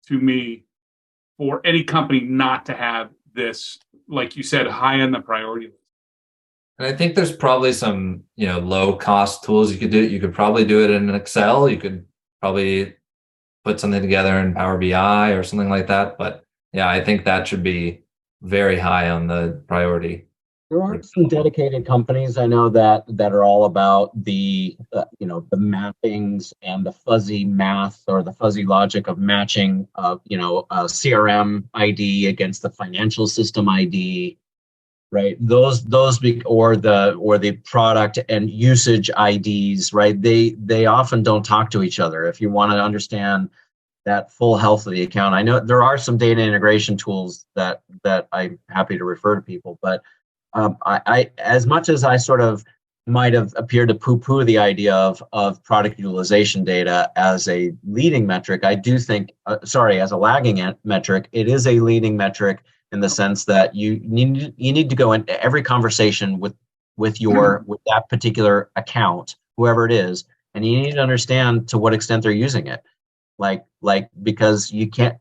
to me for any company not to have this, like you said, high on the priority list. And I think there's probably some, low cost tools you could do. You could probably do it in Excel. You could probably put something together in Power BI or something like that. But yeah, I think that should be very high on the priority. There are some dedicated companies I know that are all about the the mappings and the fuzzy math or the fuzzy logic of matching a CRM ID against the financial system ID, right? Those or the product and usage IDs, right? They often don't talk to each other. If you want to understand that full health of the account, I know there are some data integration tools that I'm happy to refer to people, but I as much as I sort of might have appeared to poo-poo the idea of product utilization data as a leading metric, I do think, as a lagging metric, it is a leading metric in the sense that you need to go into every conversation with that particular account, whoever it is, and you need to understand to what extent they're using it. Like because you can't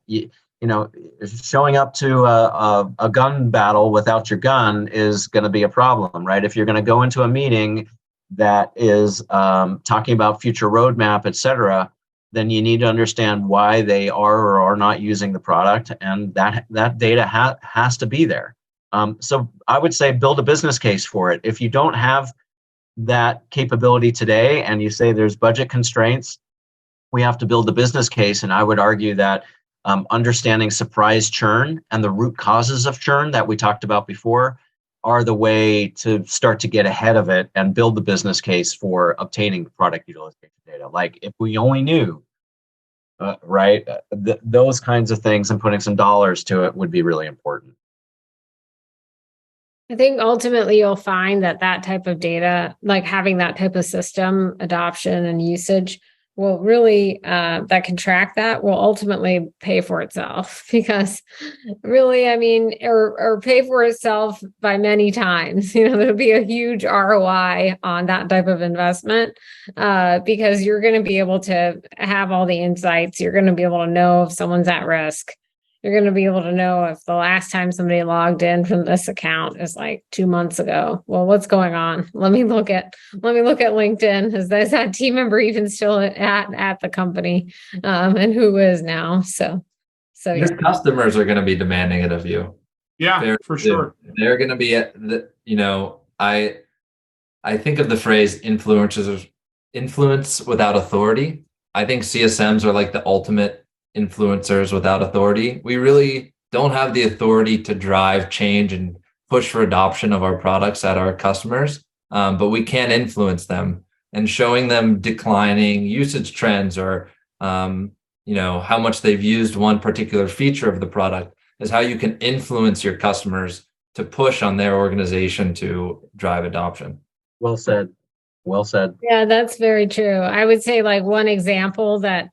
showing up to a gun battle without your gun is going to be a problem, right? If you're going to go into a meeting that is talking about future roadmap, et cetera, then you need to understand why they are or are not using the product, and that data has to be there. So I would say build a business case for it. If you don't have that capability today and you say there's budget constraints, we have to build the business case, and I would argue that understanding surprise churn and the root causes of churn that we talked about before are the way to start to get ahead of it and build the business case for obtaining product utilization data. Like if we only knew, those kinds of things and putting some dollars to it would be really important. I think ultimately you'll find that type of data, like having that type of system adoption and usage, will really that can track that will ultimately pay for itself, because really, or pay for itself by many times. There'll be a huge ROI on that type of investment because you're going to be able to have all the insights. You're going to be able to know if someone's at risk. You're going to be able to know if the last time somebody logged in from this account is like 2 months ago. Well, what's going on? Let me look at LinkedIn. Is that team member even still at the company? And who is now? So your customers are going to be demanding it of you. Yeah, for sure. They're going to be I think of the phrase influence without authority. I think CSMs are like the ultimate influencers without authority. We really don't have the authority to drive change and push for adoption of our products at our customers, but we can influence them, and showing them declining usage trends or how much they've used one particular feature of the product is how you can influence your customers to push on their organization to drive adoption. Well said. Well said. Yeah, that's very true. I would say like one example that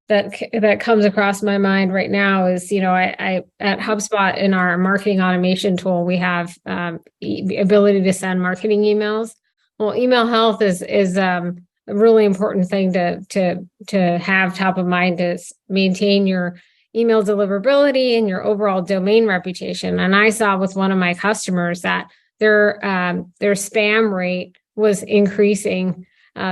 that comes across my mind right now is, I at HubSpot in our marketing automation tool, we have ability to send marketing emails. Well, email health is a really important thing to have top of mind, to maintain your email deliverability and your overall domain reputation. And I saw with one of my customers that their spam rate was increasing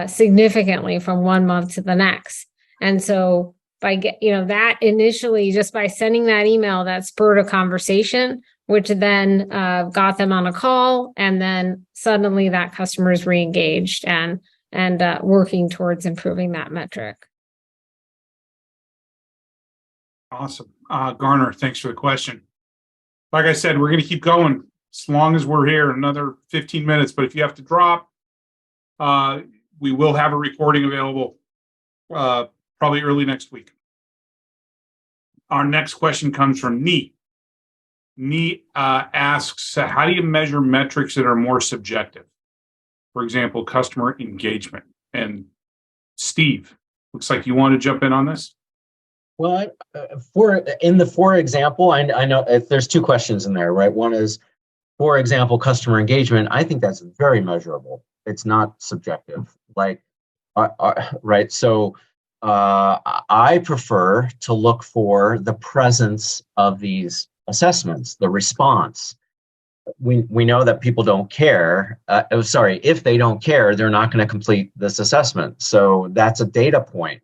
significantly from one month to the next. And so by that initially, just by sending that email, that spurred a conversation, which then got them on a call, and then suddenly that customer is re-engaged and working towards improving that metric. Awesome. Garner, thanks for the question. Like I said, we're going to keep going as long as we're here, another 15 minutes. But if you have to drop, we will have a recording available probably early next week. Our next question comes from Neat. Neat asks, how do you measure metrics that are more subjective? For example, customer engagement. And Steve, looks like you want to jump in on this. Well, for example, I know there's two questions in there, right? One is, for example, customer engagement. I think that's very measurable. It's not subjective, right? So I prefer to look for the presence of these assessments, the response. We know that people don't care. If they don't care, they're not going to complete this assessment. So that's a data point,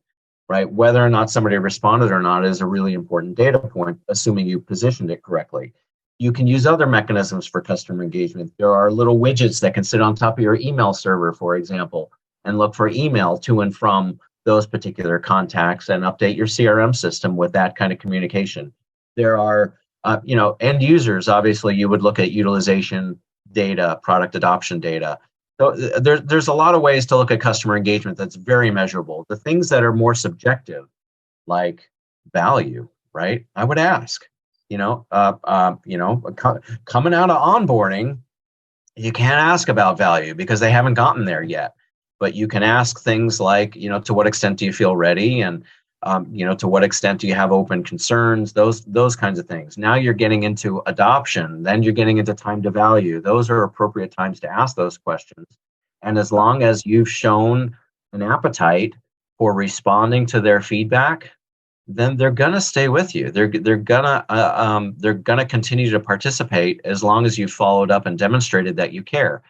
right? Whether or not somebody responded or not is a really important data point, assuming you positioned it correctly. You can use other mechanisms for customer engagement. There are little widgets that can sit on top of your email server, for example, and look for email to and from those particular contacts and update your CRM system with that kind of communication. There are end users. Obviously, you would look at utilization data, product adoption data. So there's a lot of ways to look at customer engagement that's very measurable. The things that are more subjective, like value, right? I would ask, coming out of onboarding, you can't ask about value because they haven't gotten there yet. But you can ask things like, to what extent do you feel ready? And to what extent do you have open concerns? Those kinds of things. Now you're getting into adoption. Then you're getting into time to value. Those are appropriate times to ask those questions. And as long as you've shown an appetite for responding to their feedback, then they're gonna stay with you. They're gonna continue to participate as long as you've followed up and demonstrated that you care.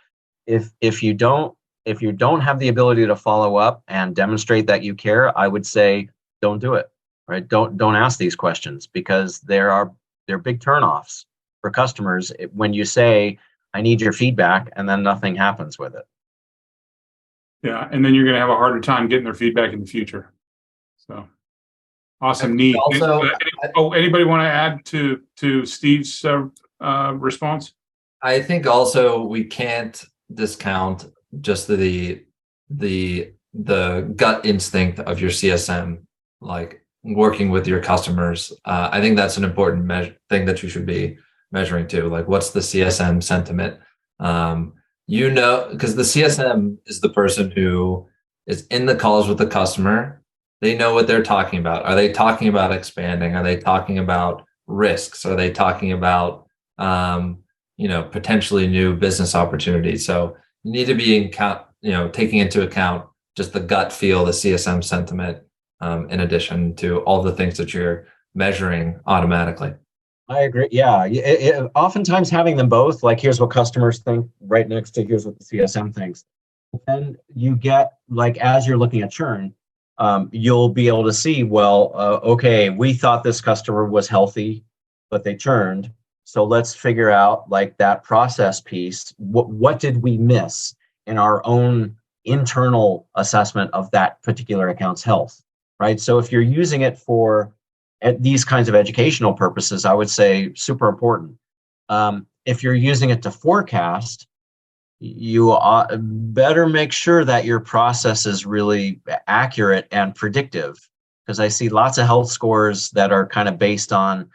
If you don't have the ability to follow up and demonstrate that you care, I would say don't do it, right? Don't ask these questions, because they're big turnoffs for customers when you say, I need your feedback, and then nothing happens with it. Yeah, and then you're going to have a harder time getting their feedback in the future. So awesome, Neat. Also, anybody want to add to Steve's response? I think also we can't discount just the gut instinct of your CSM, like working with your customers. I think that's an important thing that you should be measuring too. Like, what's the CSM sentiment? Because the CSM is the person who is in the calls with the customer. They know what they're talking about. Are they talking about expanding? Are they talking about risks? Are they talking about potentially new business opportunities? So you need to be taking into account just the gut feel, the CSM sentiment, in addition to all the things that you're measuring automatically. I agree. Yeah. Oftentimes having them both, like, here's what customers think right next to here's what the CSM thinks. And you get, like, as you're looking at churn, you'll be able to see, well, okay, we thought this customer was healthy, but they churned. So let's figure out like that process piece. What did we miss in our own internal assessment of that particular account's health, right? So if you're using it for these kinds of educational purposes, I would say super important. If you're using it to forecast, you better make sure that your process is really accurate and predictive, because I see lots of health scores that are kind of based on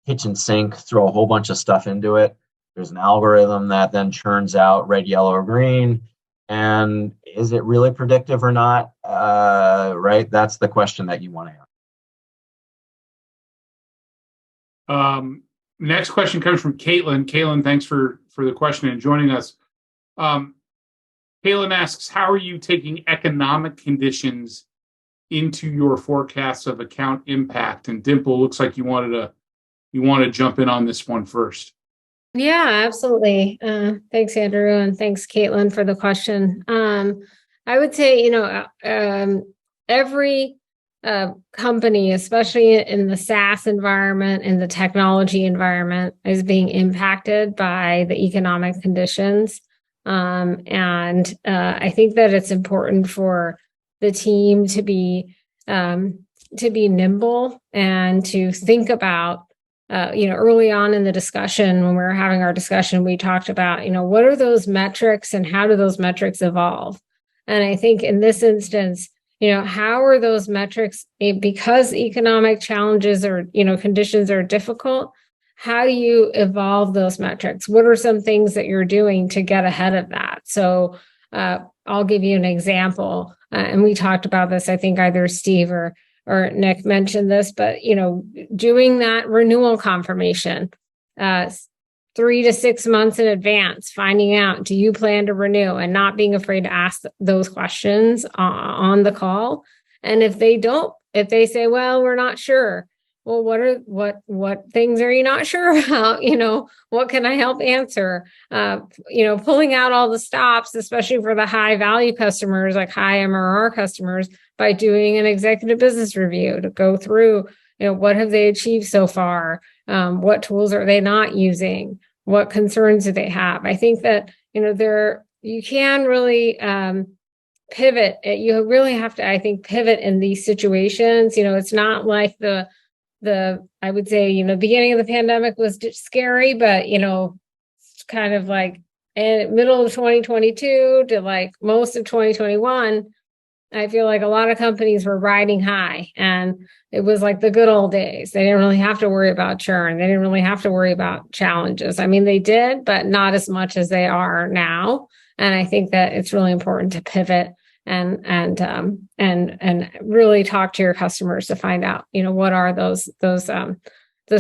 kitchen sink, throw a whole bunch of stuff into it. There's an algorithm that then churns out red, yellow, or green. And is it really predictive or not? Right? That's the question that you want to ask. Next question comes from Caitlin. Caitlin, thanks for the question and joining us. Caitlin asks, how are you taking economic conditions into your forecasts of account impact? And Dimple, looks like you want to jump in on this one first. Yeah, absolutely. Thanks, Andrew, and thanks, Caitlin, for the question. I would say, every company, especially in the SaaS environment and the technology environment, is being impacted by the economic conditions. And I think that it's important for the team to be nimble and to think about, early on in the discussion, when we were having our discussion, we talked about, what are those metrics and how do those metrics evolve? And I think in this instance, how are those metrics, because economic challenges or, conditions are difficult, how do you evolve those metrics? What are some things that you're doing to get ahead of that? So I'll give you an example. And we talked about this, I think either Steve or Nick mentioned this, but, doing that renewal confirmation, 3 to 6 months in advance, finding out, do you plan to renew, and not being afraid to ask those questions on the call. And if they say, well, we're not sure. Well, what things are you not sure about? What can I help answer? Pulling out all the stops, especially for the high value customers, like high MRR customers, by doing an executive business review to go through, what have they achieved so far? What tools are they not using? What concerns do they have? I think that, you can really pivot. You really have to, I think, pivot in these situations. It's not like I would say, beginning of the pandemic was scary, but, kind of like in middle of 2022 to like most of 2021, I feel like a lot of companies were riding high, and it was like the good old days. They didn't really have to worry about churn. They didn't really have to worry about challenges. I mean, they did, but not as much as they are now. And I think that it's really important to pivot and really talk to your customers to find out, what are those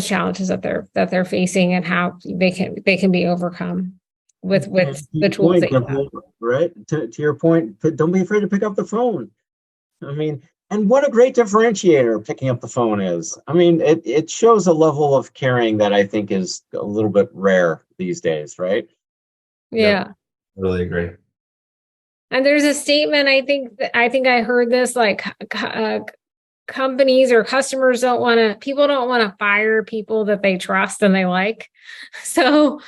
challenges that they're facing and how they can be overcome with the tools that you have. Right. To your point, don't be afraid to pick up the phone. I mean, and what a great differentiator picking up the phone is. I mean, it shows a level of caring that I think is a little bit rare these days, right? Yeah. Really agree. And there's a statement, I think I heard this, like companies or customers people don't want to fire people that they trust and they like. So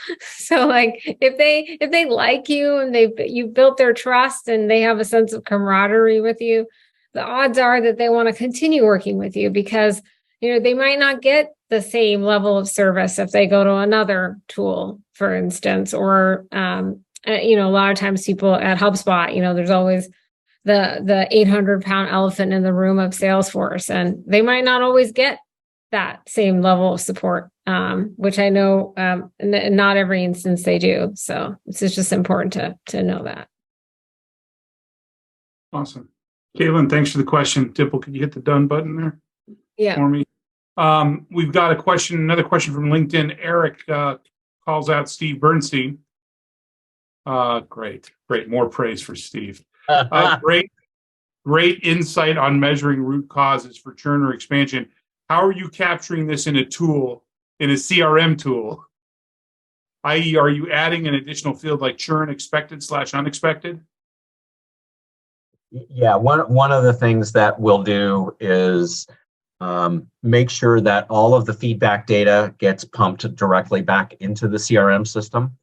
like if they like you and you've built their trust and they have a sense of camaraderie with you, the odds are that they want to continue working with you, because, they might not get the same level of service if they go to another tool, for instance, or, a lot of times people at HubSpot, there's always the 800-pound elephant in the room of Salesforce, and they might not always get that same level of support, which I know not every instance they do. So it's just important to know that. Awesome. Caitlin, thanks for the question. Dimple, can you hit the done button there for me? We've got another question from LinkedIn. Eric calls out Steve Bernstein. Great. More praise for Steve. Great insight on measuring root causes for churn or expansion. How are you capturing this in a CRM tool? i.e., are you adding an additional field like churn expected/unexpected? Yeah, one of the things that we'll do is Make sure that all of the feedback data gets pumped directly back into the CRM system.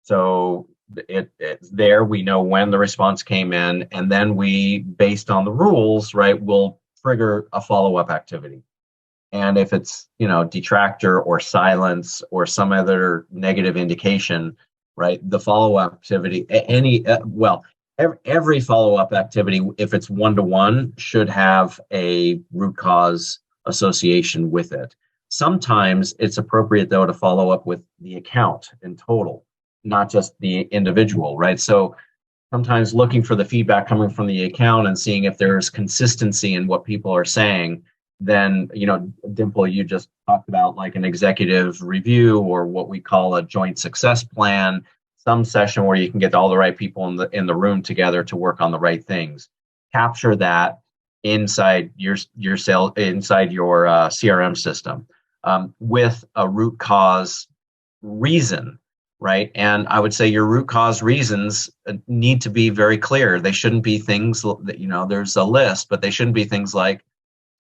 So it's there, we know when the response came in, and then we, based on the rules, right, will trigger a follow-up activity. And if it's, detractor or silence or some other negative indication, right, the follow-up activity, every follow-up activity, if it's one-to-one, should have a root cause association with it. Sometimes it's appropriate, though, to follow up with the account in total, not just the individual, right? So sometimes looking for the feedback coming from the account and seeing if there's consistency in what people are saying. Then, Dimple, you just talked about like an executive review or what we call a joint success plan, some session where you can get all the right people in the room together to work on the right things. Capture that inside your CRM system with a root cause reason, right? And I would say your root cause reasons need to be very clear. They shouldn't be things that, there's a list, but they shouldn't be things like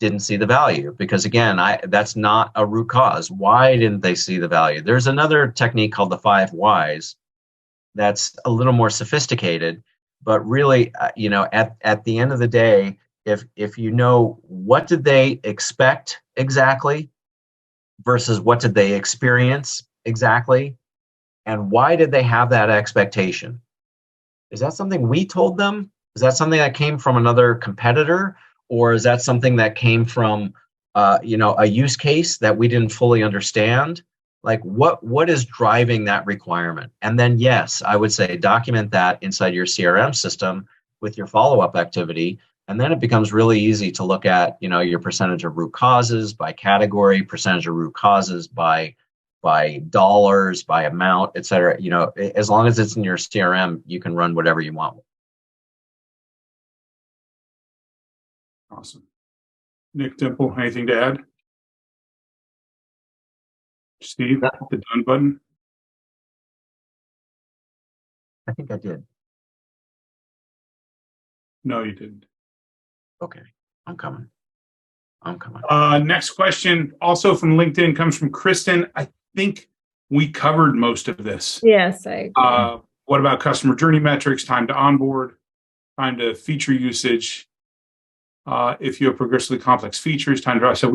didn't see the value, because again, that's not a root cause. Why didn't they see the value? There's another technique called the 5 whys that's a little more sophisticated, but really, at the end of the day, if you know what did they expect exactly versus what did they experience exactly, and why did they have that expectation? Is that something we told them? Is that something that came from another competitor? Or is that something that came from, a use case that we didn't fully understand? Like what is driving that requirement? And then, yes, I would say document that inside your CRM system with your follow-up activity. And then it becomes really easy to look at, your percentage of root causes by category, percentage of root causes by dollars, by amount, et cetera. As long as it's in your CRM, you can run whatever you want. Awesome. Nick, Dimple, anything to add? Steve, the done button? I think I did. No, you didn't. Okay, I'm coming. Next question, also from LinkedIn, comes from Kristen. I think we covered most of this. Yes, I agree. What about customer journey metrics, time to onboard, time to feature usage? If you have progressively complex features, time to... So I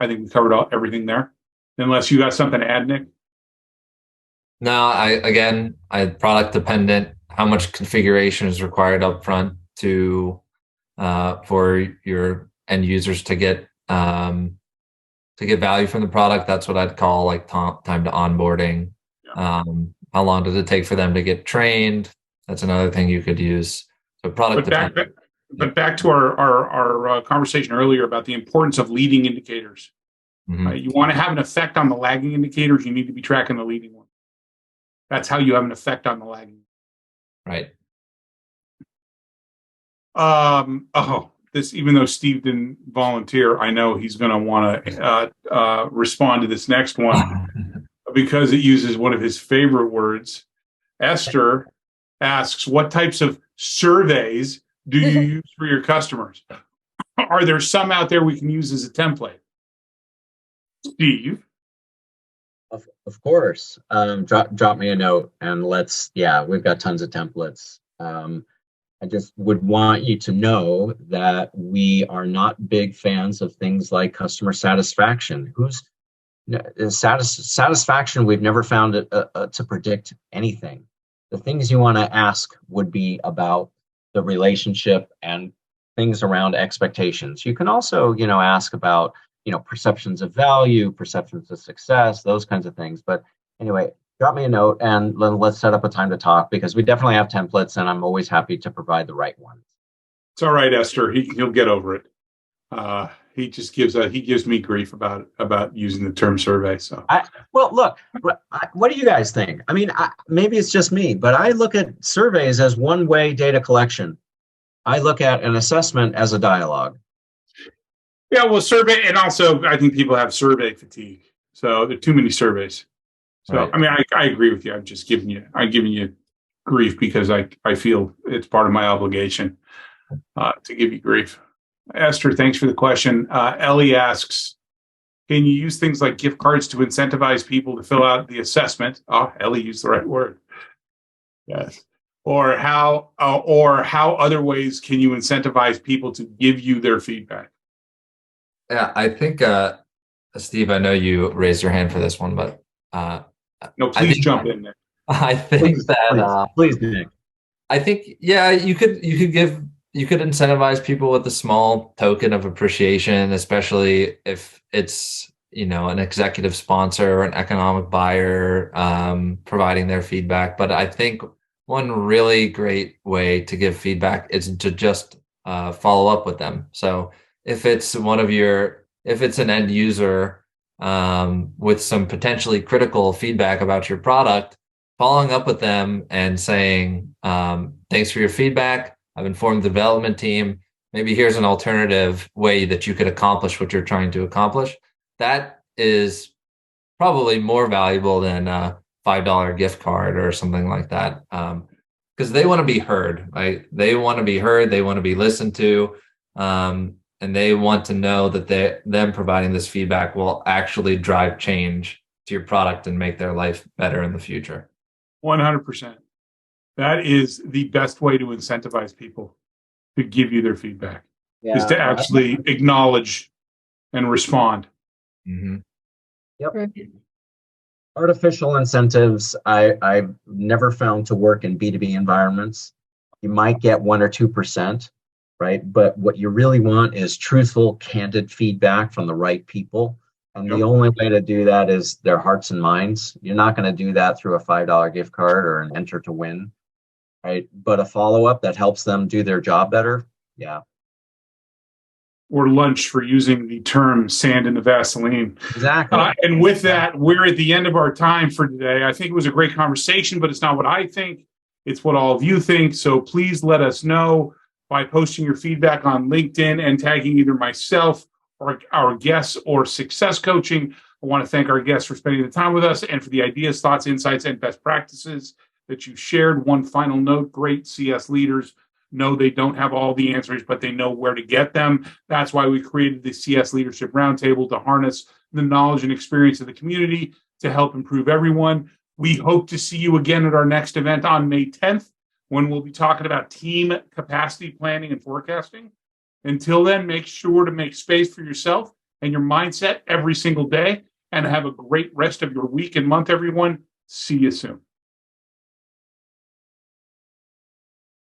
think we covered everything there. Unless you got something to add, Nick? No, I product dependent, how much configuration is required up front for your end users to get value from the product. That's what I'd call like time to onboarding. Yeah. How long does it take for them to get trained? That's another thing you could use. So product dependent. But back to our conversation earlier about the importance of leading indicators. Mm-hmm. You want to have an effect on the lagging indicators, you need to be tracking the leading one. That's how you have an effect on the lagging. Right. Even though Steve didn't volunteer, I know he's going to want to respond to this next one because it uses one of his favorite words. Esther asks, what types of surveys do you use for your customers? Are there some out there we can use as a template? Steve? Of course. Drop me a note and we've got tons of templates. I just would want you to know that we are not big fans of things like customer satisfaction. Satisfaction, we've never found it to predict anything. The things you want to ask would be about the relationship and things around expectations. You can also, ask about, perceptions of value, perceptions of success, those kinds of things. But anyway, drop me a note and let's set up a time to talk, because we definitely have templates and I'm always happy to provide the right ones. It's all right, Esther. He'll get over it. He just gives me grief about using the term survey. So, look, what do you guys think? I mean, maybe it's just me, but I look at surveys as one-way data collection. I look at an assessment as a dialogue. Yeah, well, survey, and also I think people have survey fatigue. So there are too many surveys. So right. I mean, I agree with you. I'm giving you grief because I feel it's part of my obligation to give you grief. Esther, thanks for the question. Ellie asks, can you use things like gift cards to incentivize people to fill out the assessment? Oh, Ellie used the right word. Yes. Or how other ways can you incentivize people to give you their feedback? Yeah, I think, Steve, I know you raised your hand for this one, but No, please jump in there. I think Please, Nick. I think, yeah, you could incentivize people with a small token of appreciation, especially if it's, an executive sponsor or an economic buyer providing their feedback. But I think one really great way to give feedback is to just follow up with them. So if it's an end user with some potentially critical feedback about your product, following up with them and saying, thanks for your feedback. I've informed the development team. Maybe here's an alternative way that you could accomplish what you're trying to accomplish. That is probably more valuable than a $5 gift card or something like that. Because they want to be heard, right? They want to be heard. They want to be listened to. And they want to know that them providing this feedback will actually drive change to your product and make their life better in the future. 100%. That is the best way to incentivize people to give you their feedback, is to actually acknowledge and respond. Mm-hmm. Yep. Artificial incentives, I've never found to work in B2B environments. You might get 1 or 2%, right? But what you really want is truthful, candid feedback from the right people. And the only way to do that is their hearts and minds. You're not going to do that through a $5 gift card or an enter to win, right? But a follow-up that helps them do their job better, yeah. Or lunch, for using the term sand in the Vaseline. Exactly. And with that, we're at the end of our time for today. I think it was a great conversation, but it's not what I think. It's what all of you think. So please let us know by posting your feedback on LinkedIn and tagging either myself or our guests or Success Coaching. I want to thank our guests for spending the time with us and for the ideas, thoughts, insights, and best practices that you shared. One final note, great CS leaders know they don't have all the answers, but they know where to get them. That's why we created the CS Leadership Roundtable, to harness the knowledge and experience of the community to help improve everyone. We hope to see you again at our next event on May 10th, when we'll be talking about team capacity planning and forecasting. Until then, make sure to make space for yourself and your mindset every single day, and have a great rest of your week and month, everyone. See you soon.